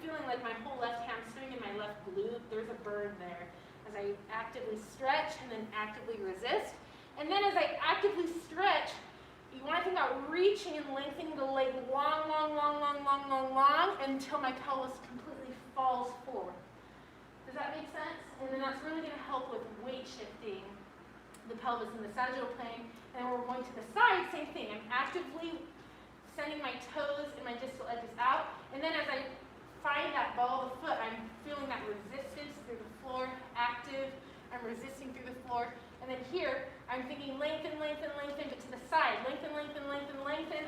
feeling like my whole left hamstring and my left glute, there's a burn there. As I actively stretch and then actively resist. And then as I actively stretch, you want to think about reaching and lengthening the leg long, until my pelvis completely falls forward. Does that make sense? And then that's really going to help with weight shifting the pelvis in the sagittal plane. And then we're going to the side, same thing. I'm actively sending my toes and my distal edges out. And then as I find that ball of the foot, I'm feeling that resistance through the floor, active. I'm resisting through the floor. And then here, I'm thinking lengthen, but to the side. Lengthen,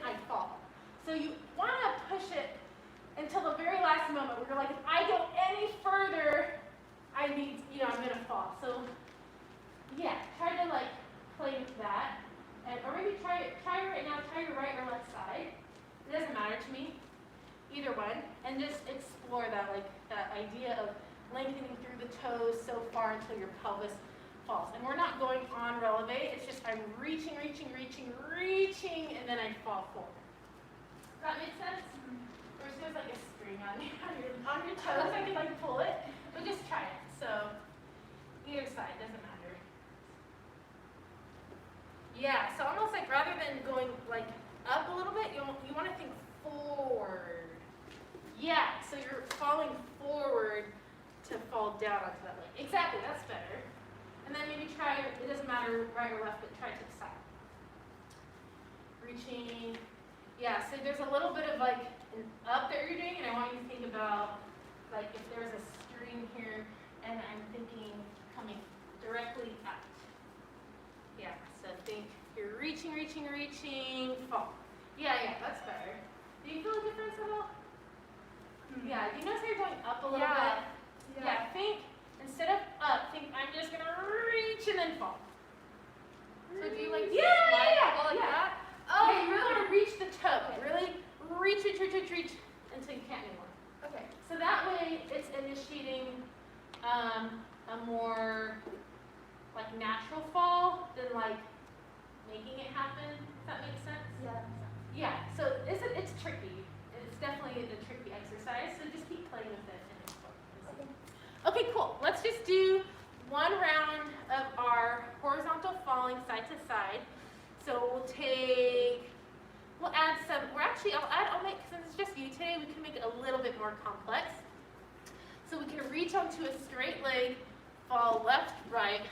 I fall. So you want to push it until the very last moment where you're like, if I go any further, I'm going to fall. So yeah, try to like play with that. Or maybe try right now, try your right or left side. It doesn't matter to me, either one. And just explore that, like that idea of lengthening through the toes so far until your pelvis falls. And we're not going on releve, it's just I'm reaching, and then I fall forward. Does that make sense? Or is there like a string on your toes? I can like pull it, but just try it. So either side, doesn't matter. Yeah, so almost like rather than going like up a little bit, you want to think forward. Yeah, so you're falling forward to fall down onto that leg. Exactly, that's better. And then maybe try, it doesn't matter right or left, but try to the side. Reaching. Yeah, so there's a little bit of like an up that you're doing, and I want you to think about like if there's a string here, and I'm thinking coming directly out. Yeah, so think you're reaching, fall. Yeah, that's better. Do you feel a difference at all? Mm-hmm. Yeah, do you notice how you're going up a little bit? Yeah, think, instead of up, think I'm just going to reach and then fall. So do you like fall like that? Oh, yeah, you really want to reach the toe. Really reach until you can't anymore. Okay. So that way it's initiating a more like natural fall than like making it happen. Does that make sense? Yeah. Yeah. So it's tricky. It's definitely a tricky exercise. So just keep playing with it and explore. Okay, cool. Let's just do one round of our horizontal falling side to side. So we'll add some. I'll make, since it's just you today, we can make it a little bit more complex. So we can reach onto a straight leg, fall left, right,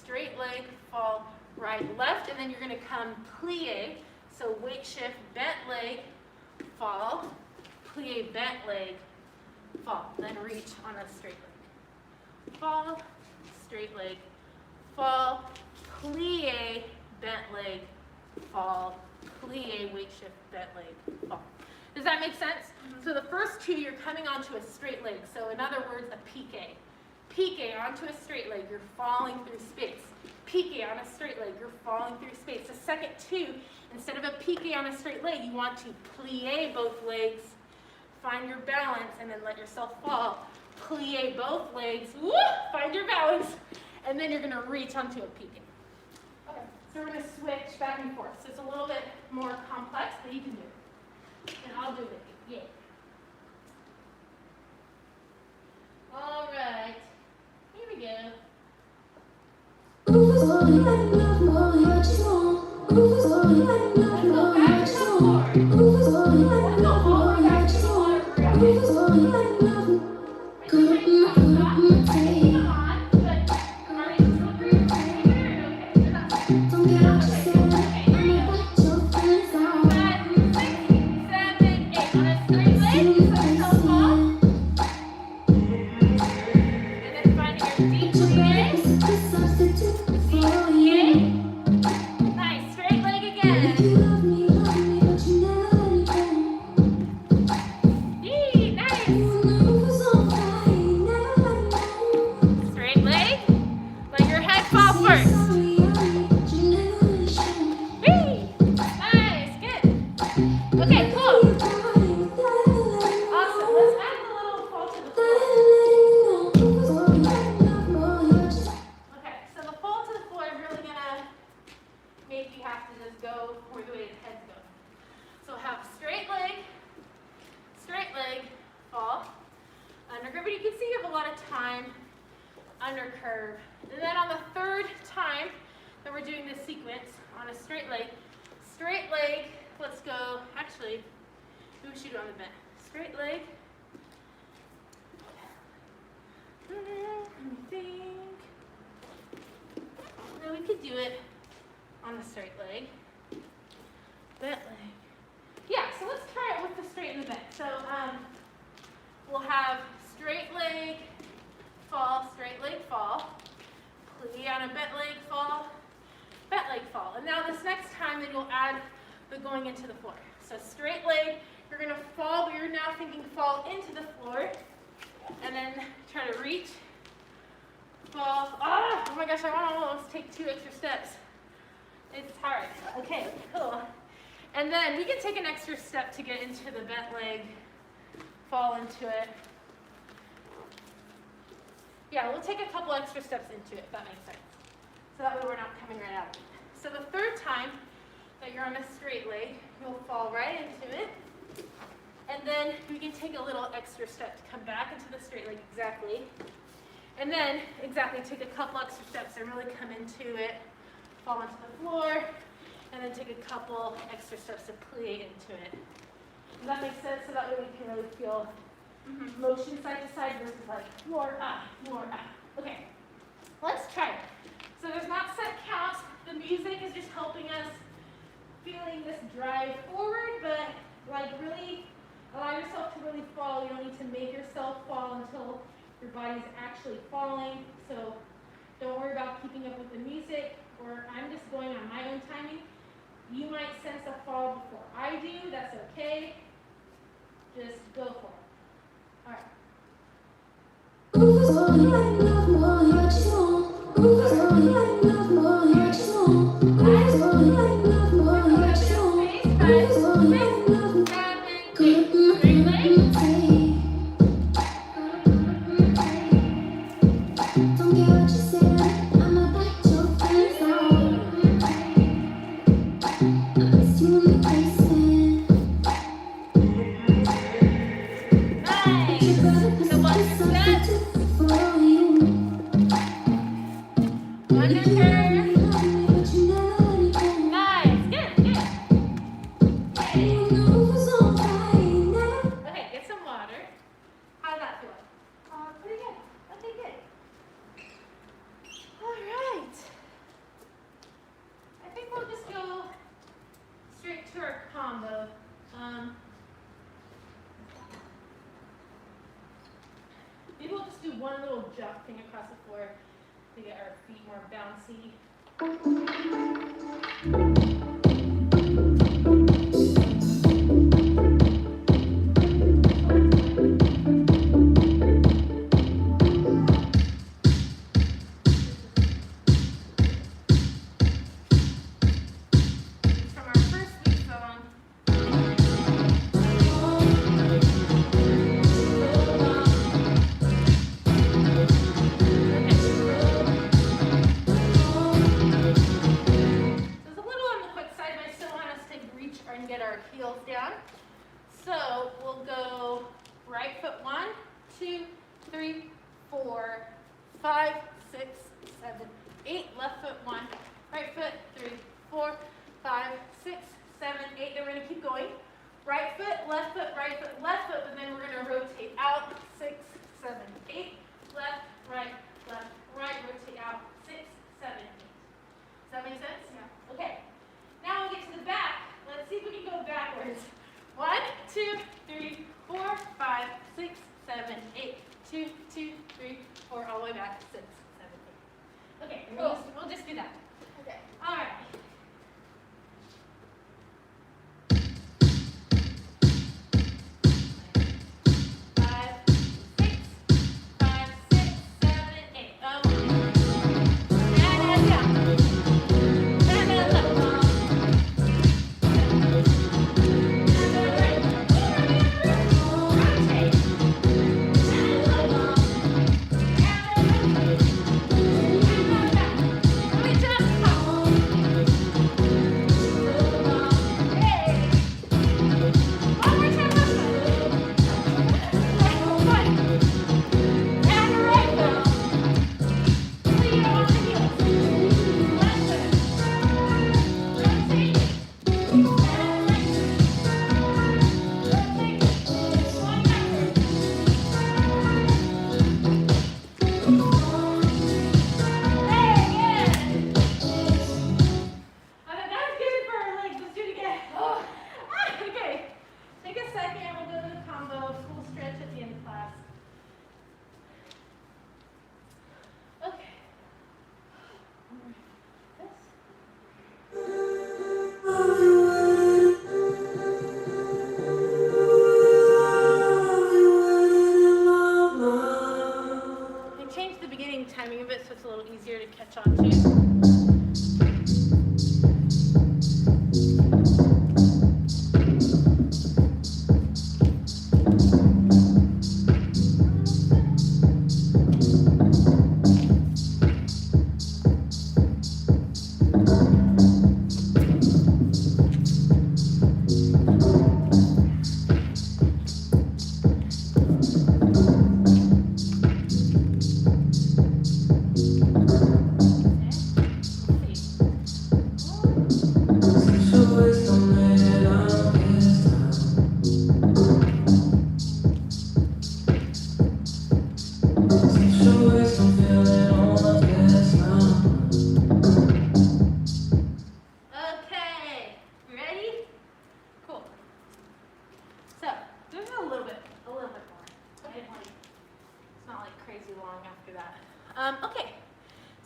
straight leg, fall, right, left, and then you're gonna come plie. So weight shift, bent leg, fall, plie, bent leg, fall. Then reach on a straight leg. Fall, straight leg, fall, plie, bent leg, fall, plie, weight shift, bent leg, fall. Does that make sense? So the first two, you're coming onto a straight leg. So in other words, a pique. Pique onto a straight leg, you're falling through space. Pique on a straight leg, you're falling through space. The second two, instead of a pique on a straight leg, you want to plie both legs, find your balance, and then let yourself fall. Plie both legs, whoop, find your balance, and then you're gonna reach onto a pique. Okay, so we're gonna switch back and forth. So it's a little bit more complex, but you can do it. And I'll do it with you, yeah. All right, here we go. Let's go back to the floor. Let's go all back to the floor. Come on, but are you still breathing? Okay, you're not. Okay, okay. 5, 6, 7, 8. On a straight leg, you set yourself fall. And then finding your deep plie. Nice, straight leg again. Yee, nice. Straight leg. Let your head fall first. Whee! Nice, good. Okay, cool. Awesome. Let's add a little fall to the floor. Okay, so the fall to the floor is really gonna make you have to just go where the way the head's going. So have straight leg, fall, under curve. But you can see you have a lot of time under curve. And then on the third time that we're doing this sequence on a straight leg, let's go, actually, maybe we should do it on the bent. Straight leg. Let me think. No, we could do it on the straight leg. Bent leg. Yeah, so let's try it with the straight and the bent. So we'll have straight leg, fall, plie on a bent leg, fall, And now this next time, then you'll add the going into the floor. So straight leg, you're gonna fall, but you're now thinking fall into the floor. And then try to reach, fall. Oh my gosh, I want to almost take 2 extra steps. It's hard. Okay, cool. And then we can take an extra step to get into the bent leg, fall into it. Yeah, we'll take a couple extra steps into it, if that makes sense. So that way we're not coming right out of it. So the third time that you're on a straight leg, you'll fall right into it. And then we can take a little extra step to come back into the straight leg, exactly. And then, exactly, take a couple extra steps and really come into it, fall into the floor, and then take a couple extra steps to plie into it. Does that make sense? So that way we can really feel motion side to side versus like more up, more up. Okay, let's try it. So there's not set counts. The music is just helping us feeling this drive forward, but like really allow yourself to really fall. You don't need to make yourself fall until your body's actually falling. So don't worry about keeping up with the music, or I'm just going on my own timing. You might sense a fall before I do. That's okay. Just go for it. All right. do one little jumping across the floor to get our feet more bouncy. Okay,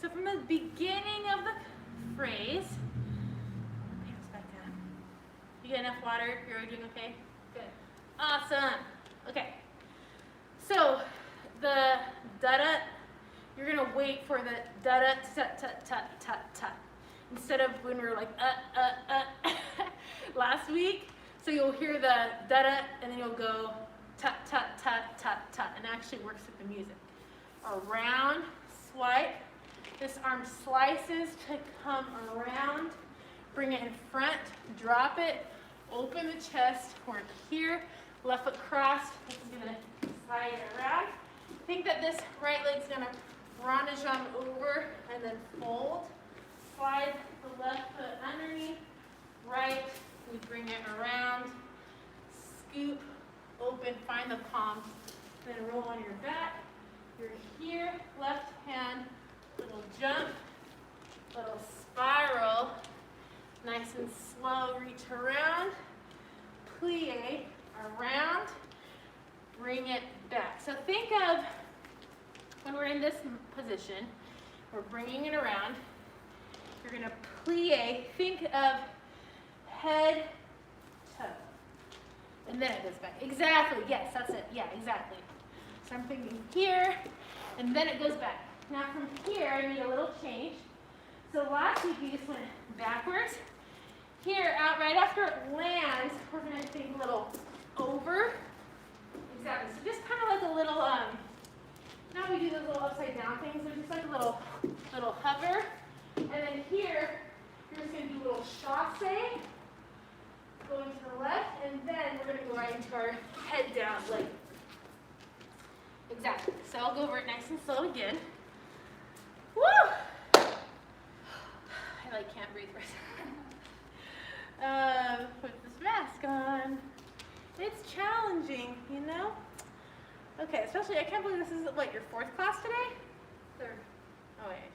so from the beginning of the phrase, you get enough water? You're doing okay? Good. Awesome. Okay, so the da-da, you're going to wait for the da-da, ta-ta-ta-ta-ta, instead of when we were like, last week. So you'll hear the da-da, and then you'll go ta-ta-ta-ta-ta, and it actually works with the music. Around, swipe. This arm slices to come around. Bring it in front, drop it, open the chest, we're here, left foot crossed. This is going to slide it around. Think that this right leg's going to ronde-jambe over and then fold. Slide the left foot underneath, right, we bring it around, scoop, open, find the palms, then roll on your back. You're here, left hand, little jump, little spiral, nice and slow, reach around, plie, around, bring it back. So think of we're in this position, we're bringing it around. You're going to plie. Think of head, toe. And then it goes back. Exactly. Yes, that's it. Yeah, exactly. So I'm thinking here, and then it goes back. Now from here, I need a little change. So last week we just went backwards. Here, out right after it lands, we're going to think a little over. Exactly. So just kind of like a little, now we do those little upside down things. So just like a little hover. And then here, you're just going to do a little chasse, going to the left, and then we're going to go right into our head down leg. Exactly. So I'll go over it nice and slow again. Woo! I can't breathe for a second. Put this mask on. It's challenging, you know? Okay, especially, I can't believe this is, what, your 4th class today? 3rd. Oh, wait.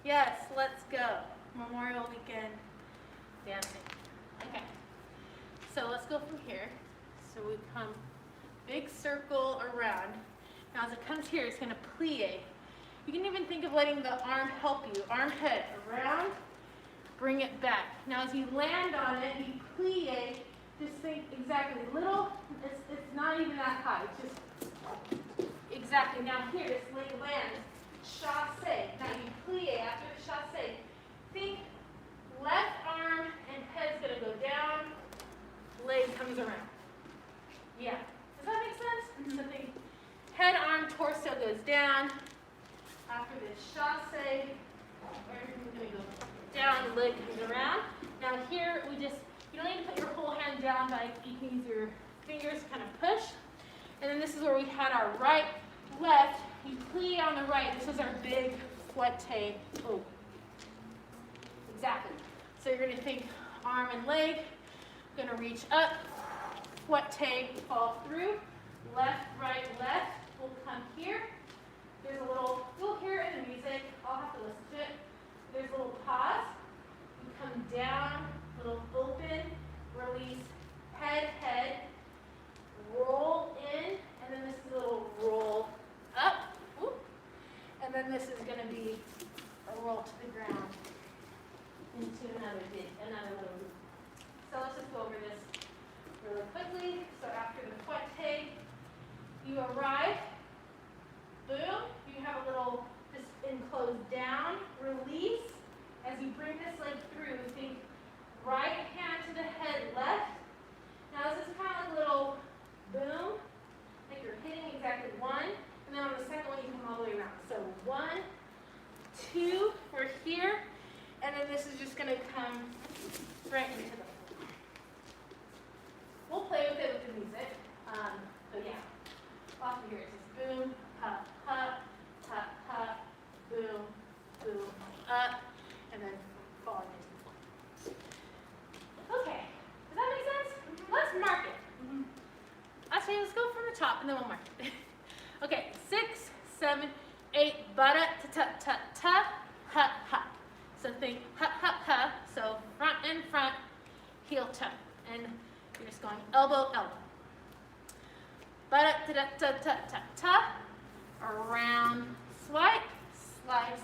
Yes, let's go. Memorial Weekend dancing. Okay. So let's go from here. So we come big circle around. Now as it comes here, it's going to plie. You can even think of letting the arm help you. Arm, head, around, bring it back. Now as you land on it, you plie, just think exactly, little, it's not even that high, it's just, exactly. Now here, this leg lands, chasse. Now you plie after the chasse. Think left arm and head's gonna go down, leg comes around. Yeah, does that make sense? So think head, arm, torso goes down. After this chasse, everything's going to go down, leg comes around. Now here, you don't need to put your whole hand down, but you can use your fingers to kind of push. And then this is where we had our right, left. You plie on the right. This is our big fouette. Oh, exactly. So you're going to think arm and leg. Going to reach up, fouette, fall through. Left, right, left. We'll come here. There's a little, you'll hear it in the music, I'll have to listen to it. There's a little pause, you come down, little open, release, head, head, roll in, and then this is a little roll up, whoop, and then this is going to be a roll to the ground into another little loop. So let's just go over this really quickly. So after the fouette, you arrive. Boom, you have a little, just enclosed down, release. As you bring this leg through, think right hand to the head, left. Now this is kind of like a little boom, like you're hitting exactly one. And then on the second one, you come all the way around. So 1, 2, we're here. And then this is just going to come right into the floor. We'll play with it with the music. But yeah, off of here, it's just boom, up, up, up, up, boom, boom, up, and then falling into the floor. Okay, does that make sense? Let's mark it. Actually, let's go from the top and then we'll mark it. Okay, 6, 7, 8, bada, ta, ta, ta, ta, ha, ha. So think ha, ha, ha. So front and front, heel, toe. And you're just going elbow, elbow. Bada, ta, ta, ta, ta, ta. Around, swipe, slice,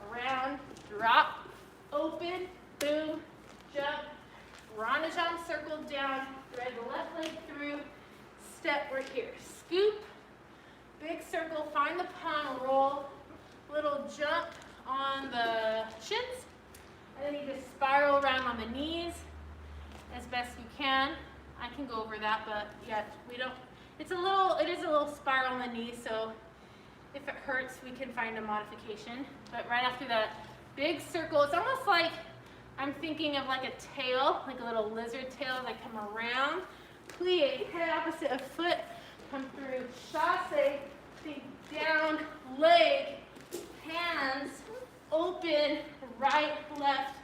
around, drop, open, boom, jump, rana jump, circle down, thread the left leg through, step, we're here. Scoop, big circle, find the palm, roll, little jump on the shins, and then you just spiral around on the knees as best you can. I can go over that, but yeah, we don't, it is a little spiral on the knee, so if it hurts, we can find a modification. But right after that big circle, it's almost like I'm thinking of like a tail, like a little lizard tail that come around. Plie, head opposite of foot, come through, chasse, feet down, leg, hands, open, right, left,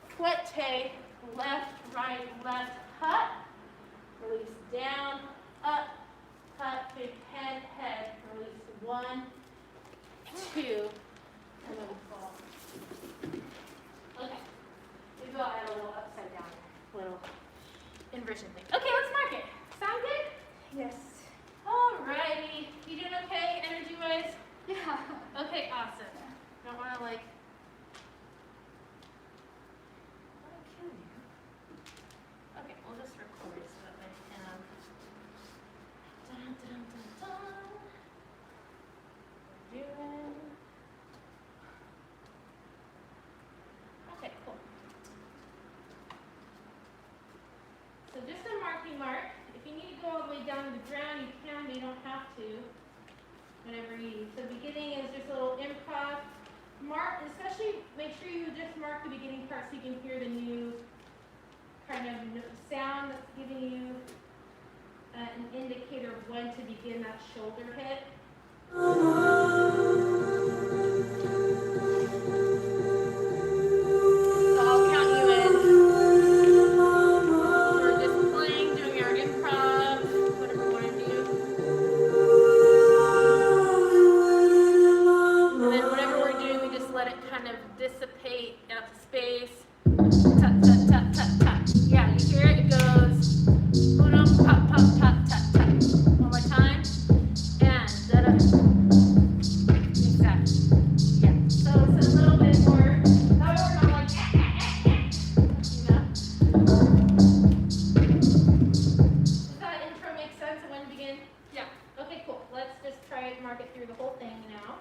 fouette, left, right, left, hut, release down, up, hut, big head, head, release 1, 2, and then fall. Okay, maybe I'll add a little upside down, little inversion thing. Okay, let's mark it. Sound good? Yes. Alrighty, you doing okay? especially make sure you just mark the beginning part so you can hear the new kind of sound that's giving you an indicator of when to begin that shoulder hit. Dissipate out the space. Tut, tut, tut, tut, tut. Yeah, you hear it? It goes boom, pop, pop, tut, tut, tut. One more time. And da-da. Exactly. Yeah. So it's a little bit more. That way we're not like, you know? Does that intro make sense of when to begin? Yeah. Okay, cool. Let's just try it, mark it through the whole thing now.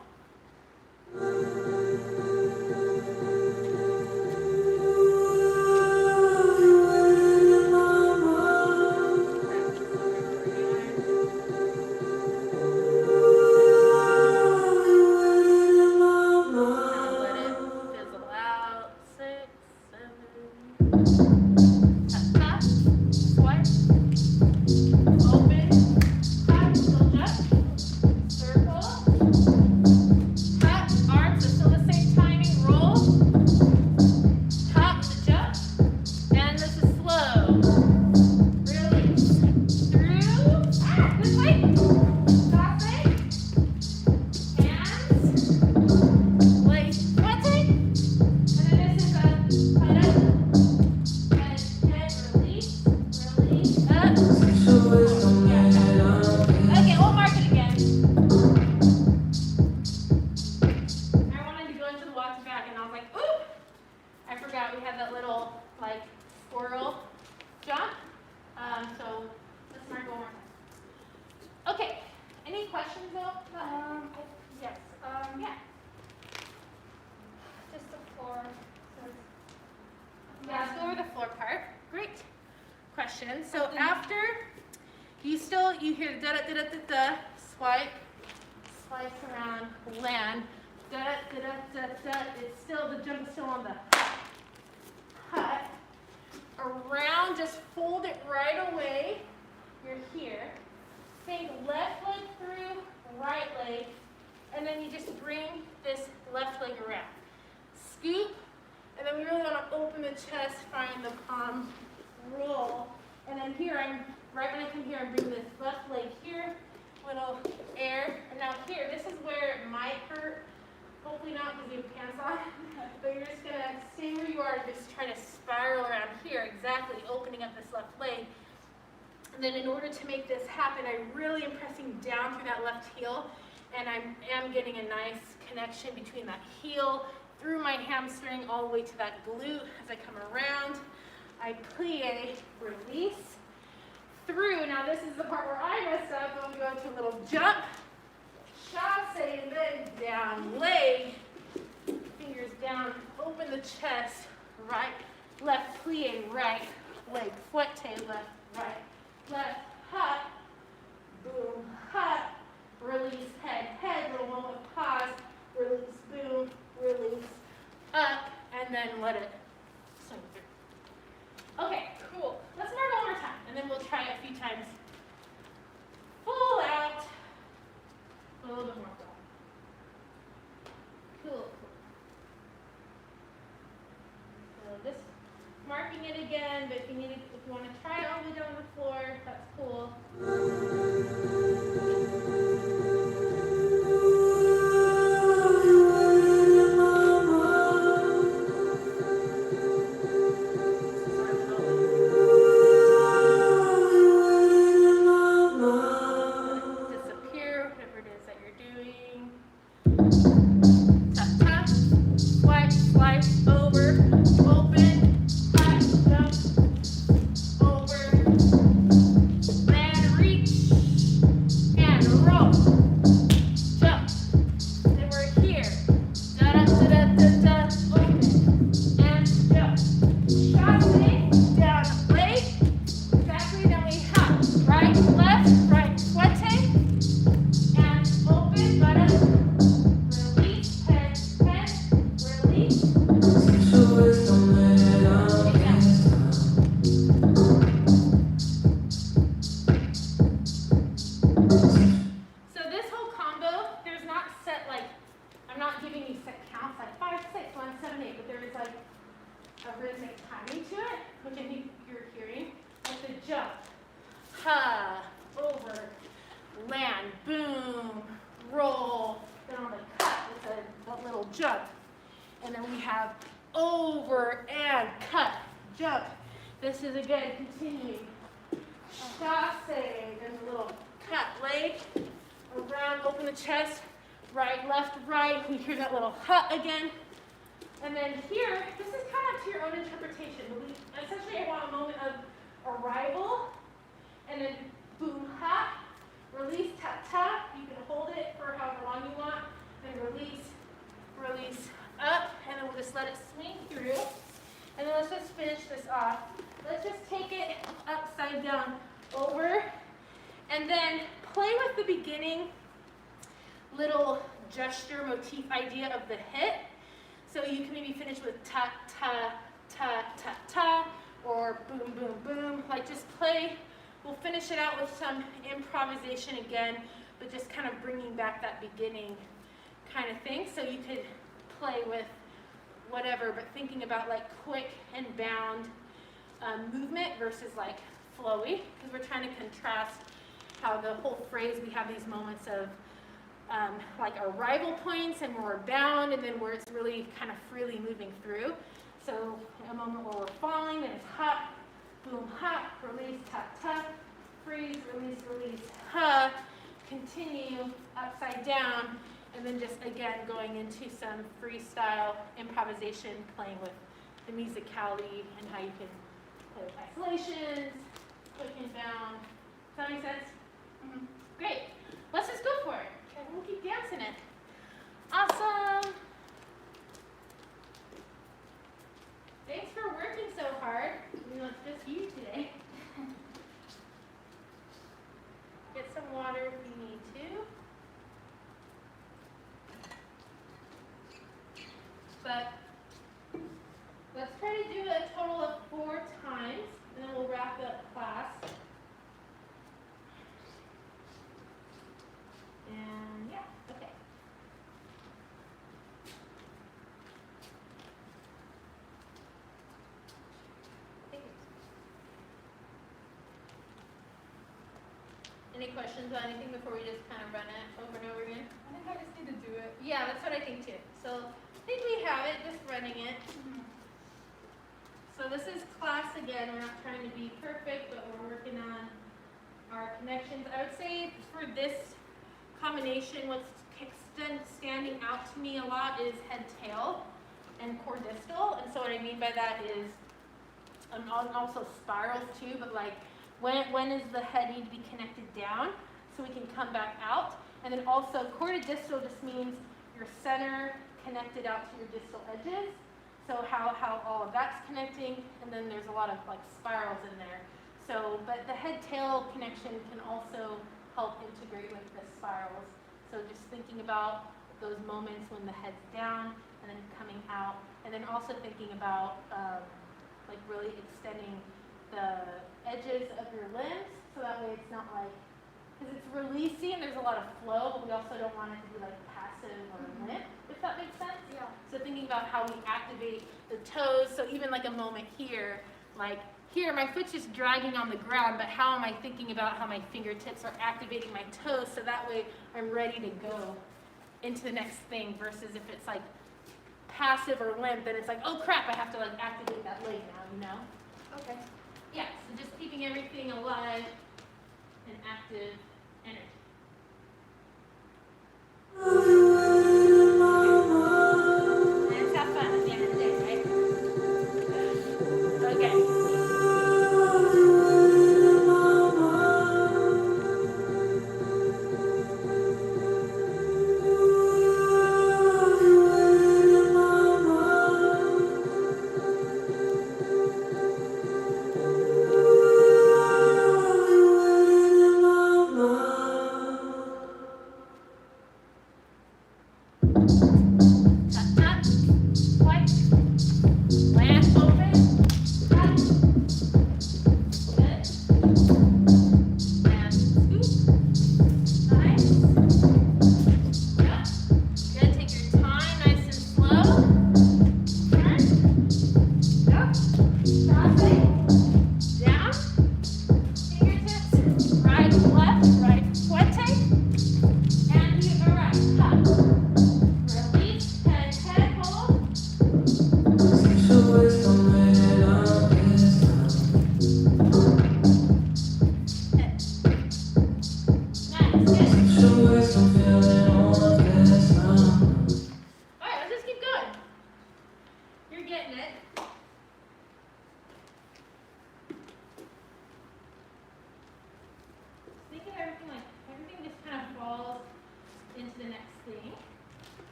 So after you hear the da-da-da-da-da-da, swipe around, land, da-da-da-da-da-da, it's still, the jump is still on the hut, around, just fold it right away, you're here, take left leg through, right leg, and then you just bring this left leg around. Scoop, and then we really want to open the chest, find the palm, roll. And then here, right when I come here, I'm bringing this left leg here, little air. And now here, this is where it might hurt. Hopefully not because you have pants on. But you're just going to stay where you are and just try to spiral around here, exactly, opening up this left leg. And then in order to make this happen, I really am pressing down through that left heel. And I am getting a nice connection between that heel, through my hamstring, all the way to that glute as I come around. I plie, release, through. Now this is the part where I messed up. I'm going to go to a little jump, chasse, and then down, leg, fingers down, open the chest, right, left, plie, right, leg, fouette, left, right, left, hut, boom, hut, release, head, little moment of pause, release, boom, release, up, and then let it swing through. Okay, cool. Let's mark one more time, and then we'll try it a few times. Full out. A little bit more full. Cool. So just marking it again, but if you want to try it all the way down on the floor, that's cool. Reach jump. And then we have over and cut, jump. This is again continuing. Chasse, then a little cut leg, around, open the chest, right, left, right. We hear that little hut again. And then here, this is kind of to your own interpretation. But essentially, I want a moment of arrival, and then boom, hut, release, tap, tap. You can hold it for however long you want, and release, release, up, and then we'll just let it swing through. And then let's just finish this off. Let's just take it upside down, over, and then play with the beginning little gesture motif idea of the hit. So you can maybe finish with ta, ta, ta, ta, ta, or boom, boom, boom. Like just play. We'll finish it out with some improvisation again, but just kind of bringing back that beginning kind of thing. So you could play with whatever, but thinking about like quick and bound movement versus like flowy, because we're trying to contrast how the whole phrase, we have these moments of like arrival points and where we're bound, and then where it's really kind of freely moving through. So a moment where we're falling, then it's hop, boom, hop, release, tap, tap, freeze, release, release, ha, continue, upside down, and then just again going into some freestyle improvisation, playing with the musicality and how you can play with isolations, quick and bound. Does that make sense? Mm-hmm. Great. Let's just go for it. Okay, we'll keep dancing it. Awesome. Thanks for working so hard. You know, it's just you today. Get some water if you need to. But let's try to do a total of 4 times, and then we'll wrap up class. And yeah, okay. Any questions on anything before we just kind of run it over and over again? I think I just need to do it. Yeah, that's what I think too. So I think we have it, just running it. So this is class again. We're not trying to be perfect, but we're working on our connections. I would say for this combination, what's standing out to me a lot is head-tail and core distal. And so what I mean by that is also spirals too, but like when is the head need to be connected down so we can come back out? And then also core to distal just means your center connected out to your distal edges. So how all of that's connecting, and then there's a lot of like spirals in there. So, but the head-tail connection can also help integrate with the spirals. So just thinking about those moments when the head's down and then coming out, and then also thinking about like really extending the edges of your limbs, so that way it's not like, because it's releasing and there's a lot of flow, but we also don't want it to be like passive or limp, if that makes sense. Yeah. So thinking about how we activate the toes, so even like a moment here, like here my foot's just dragging on the ground, but how am I thinking about how my fingertips are activating my toes, so that way I'm ready to go into the next thing, versus if it's like passive or limp, then it's like, oh crap, I have to like activate that leg now, you know? Okay. Yeah, so just keeping everything alive and active energy. And let's have fun at the end of the day, right? Okay. Release.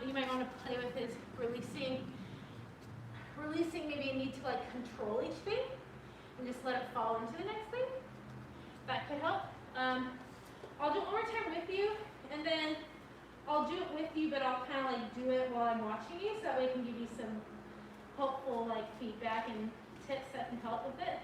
you might want to play with is releasing maybe a need to like control each thing and just let it fall into the next thing. That could help. I'll do it one more time with you, and then I'll do it with you, but I'll kind of like do it while I'm watching you, so that way I can give you some helpful like feedback and tips that can help with it.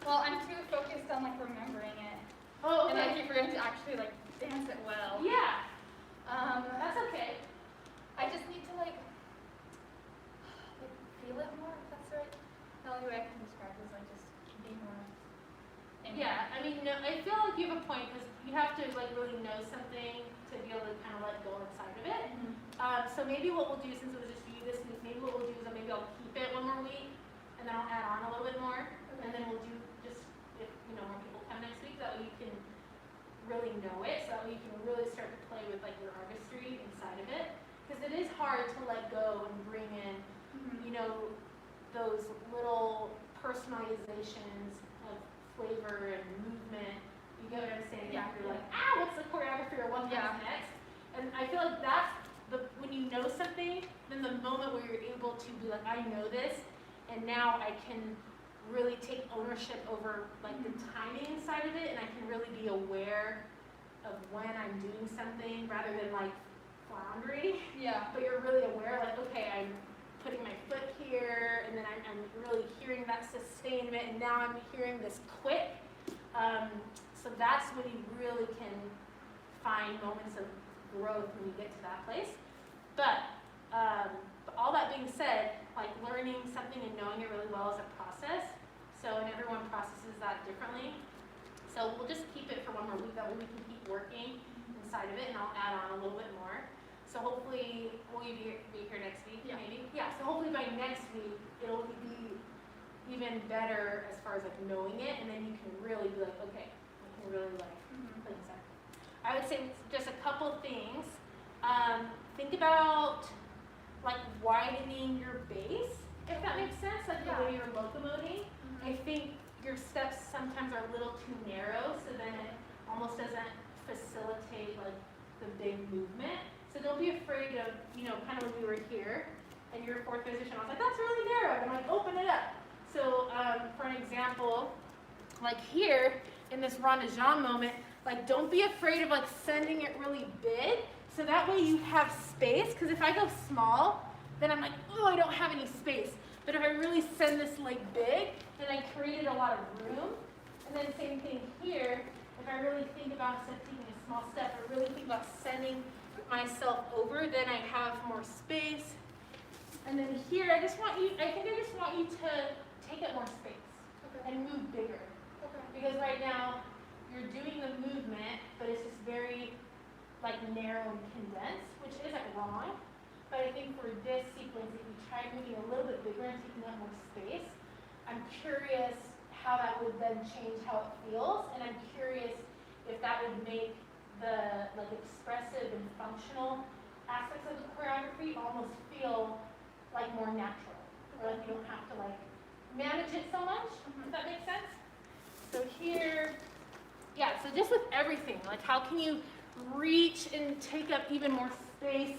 Well, I'm too focused on like remembering it. Oh, okay. And I keep forgetting to actually like dance it well. Yeah. That's okay. I just need to like feel it more, if that's right. The only way I can describe it is like just be more in yeah, I mean, no, I feel like you have a point because you have to like really know something to be able to kind of let go inside of it. Mm-hmm. So maybe what we'll do, since it was just you this week, maybe what we'll do is maybe I'll keep it one more week and then I'll add on a little bit more. Okay. And then we'll do just, if more people come next week, that way you can really know it, so that way you can really start to play with like your artistry inside of it. Because it is hard to let go and bring in, those little personalizations of flavor and movement. You get what I'm saying? Yeah. You're like, what's the choreography or what comes next? And I feel like that's when you know something, then the moment where you're able to be like, I know this, and now I can really take ownership over like the timing side of it, and I can really be aware of when I'm doing something rather than like floundering. Yeah. But you're really aware, like, okay, I'm putting my foot here, and then I'm really hearing that sustainment, and now I'm hearing this quick. So that's when you really can find moments of growth when you get to that place. But all that being said, like learning something and knowing it really well is a process. process. So, and everyone processes that differently. So we'll just keep it for one more week. That way we can keep working inside of it, and I'll add on a little bit more. So hopefully, will you be here next week? Yeah. Maybe. Yeah. So hopefully by next week it'll be even better as far as like knowing it, and then you can really be like, okay, I can really like play this out. I would say just a couple things. Think about like widening your base, if that makes sense, like the way you're locomoting. I think your steps sometimes are a little too narrow, so then it almost doesn't facilitate like the big movement. So don't be afraid of, you know, kind of when we were here and your fourth position, I was like, that's really narrow. I'm like, open it up. So for an example, like here in this rond de jambe moment, like don't be afraid of like sending it really big. So that way you have space, because if I go small, then I'm like, oh, I don't have any space. But if I really send this leg big, then I created a lot of room. And then same thing here, if I really think about instead of taking a small step, I really think about sending myself over, then I have more space. And then here, I think I just want you to take up more space and move bigger. Because right now, you're doing the movement, but it's just very like narrow and condensed, which isn't wrong. But I think for this sequence, if you try moving a little bit bigger and taking up more space, I'm curious how that would then change how it feels, and I'm curious if that would make the like expressive and functional aspects of the choreography almost feel like more natural, or like you don't have to like manage it so much. Does that make sense? So here, yeah. So just with everything, like how can you reach and take up even more space,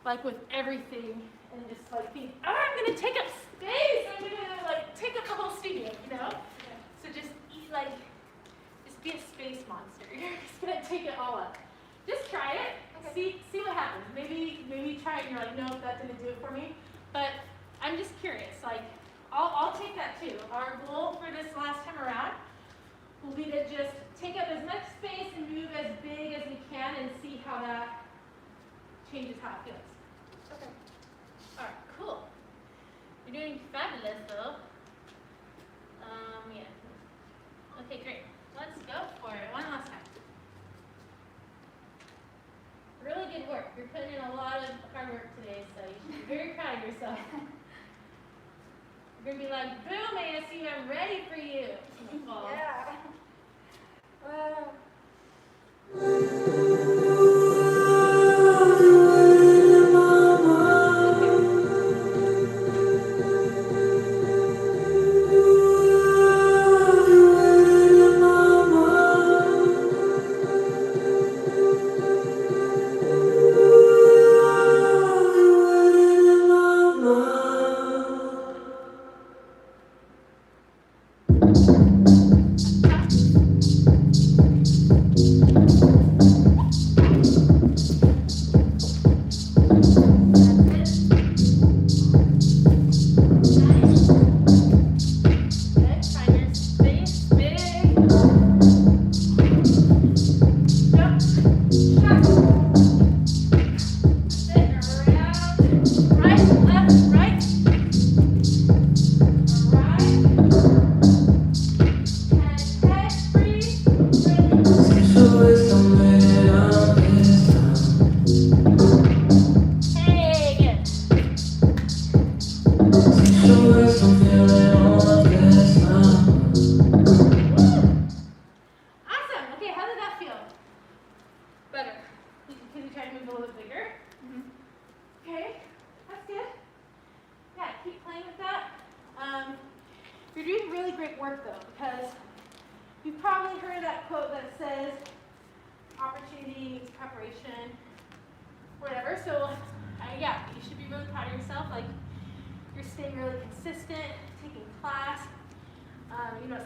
like with everything, and just like think, oh, I'm gonna take up space. I'm gonna like take up the whole studio, you know? So just be a space monster. You're just gonna take it all up. Just try it. See what happens. Maybe try it and you're like, no, that didn't do it for me. But I'm just curious. Like, I'll take that too. Our goal for this last time around will be to just take up as much space and move as big as we can and see how that changes how it feels. Okay. All right, cool. You're doing fabulous though. Yeah. Okay, great. Let's go for it. One last time. Really good work. You're putting in a lot of hard work today, so you should be very proud of yourself. You're going to be like, boom, ASU, I'm ready for you. Yeah.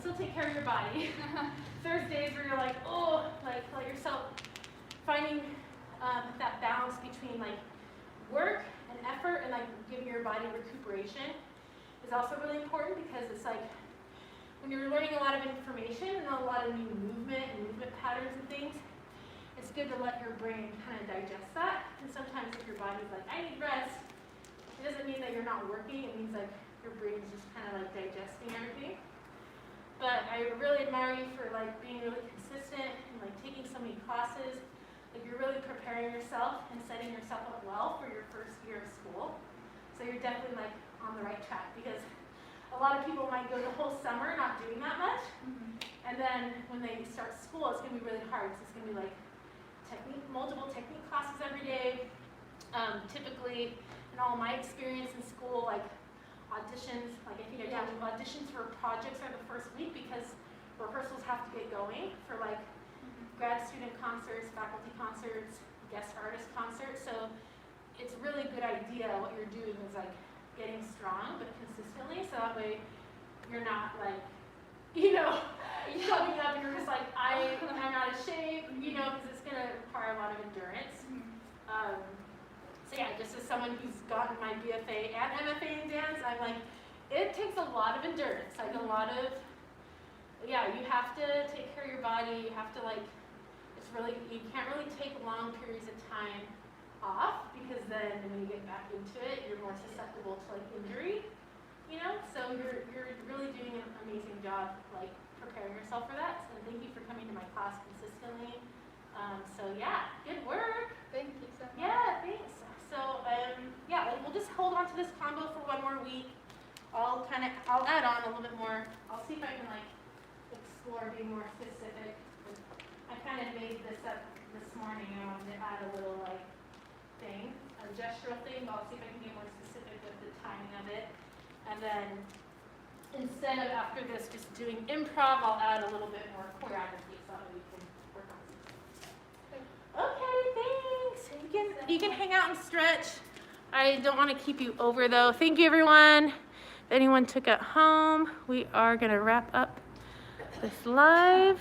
Still take care of your body. Thursdays where you're like, oh, like let yourself finding that balance between like work and effort and like giving your body recuperation is also really important, because it's like when you're learning a lot of information and a lot of new movement and movement patterns and things, it's good to let your brain kind of digest that. And sometimes if your body's like, I need rest, it doesn't mean that you're not working. It means like your brain's just kind of like digesting everything. But I really admire you for like being really consistent and like taking so many classes. Like you're really preparing yourself and setting yourself up well for your first year of school. So you're definitely like on the right track, because a lot of people might go the whole summer not doing that much. And then when they start school, it's gonna be really hard. So it's gonna be like multiple technique classes every day. Typically, in all my experience in school, like auditions, like I think I told you, auditions for projects are the first week because rehearsals have to get going for like grad student concerts, faculty concerts, guest artist concerts. So it's really a good idea. What you're doing is like getting strong but consistently, so that way you're not like, you know, coming up and you're just like, I'm out of shape, you know, because it's gonna require a lot of endurance. So yeah, just as someone who's gotten my BFA and MFA in dance, I'm like, it takes a lot of endurance, like a lot of, yeah, you have to take care of your body, you have to like, it's really, you can't really take long periods of time off, because then when you get back into it, you're more susceptible to like injury, you know, so you're really doing an amazing job like preparing yourself for that, so thank you for coming to my class consistently. So yeah, good work. Thank you so much. Yeah, thanks. So yeah, we'll just hold on to this combo for one more week. I'll add on a little bit more. I'll see if I can like explore, be more specific. I kind of made this up this morning. I wanted to add a little like thing, a gestural thing, but I'll see if I can be more specific with the timing of it. And then instead of after this just doing improv, I'll add a little bit more choreography so that we can work on something. Okay, thanks. You can hang out and stretch. I don't want to keep you over though. Thank you everyone. If anyone took it home, we are going to wrap up this live.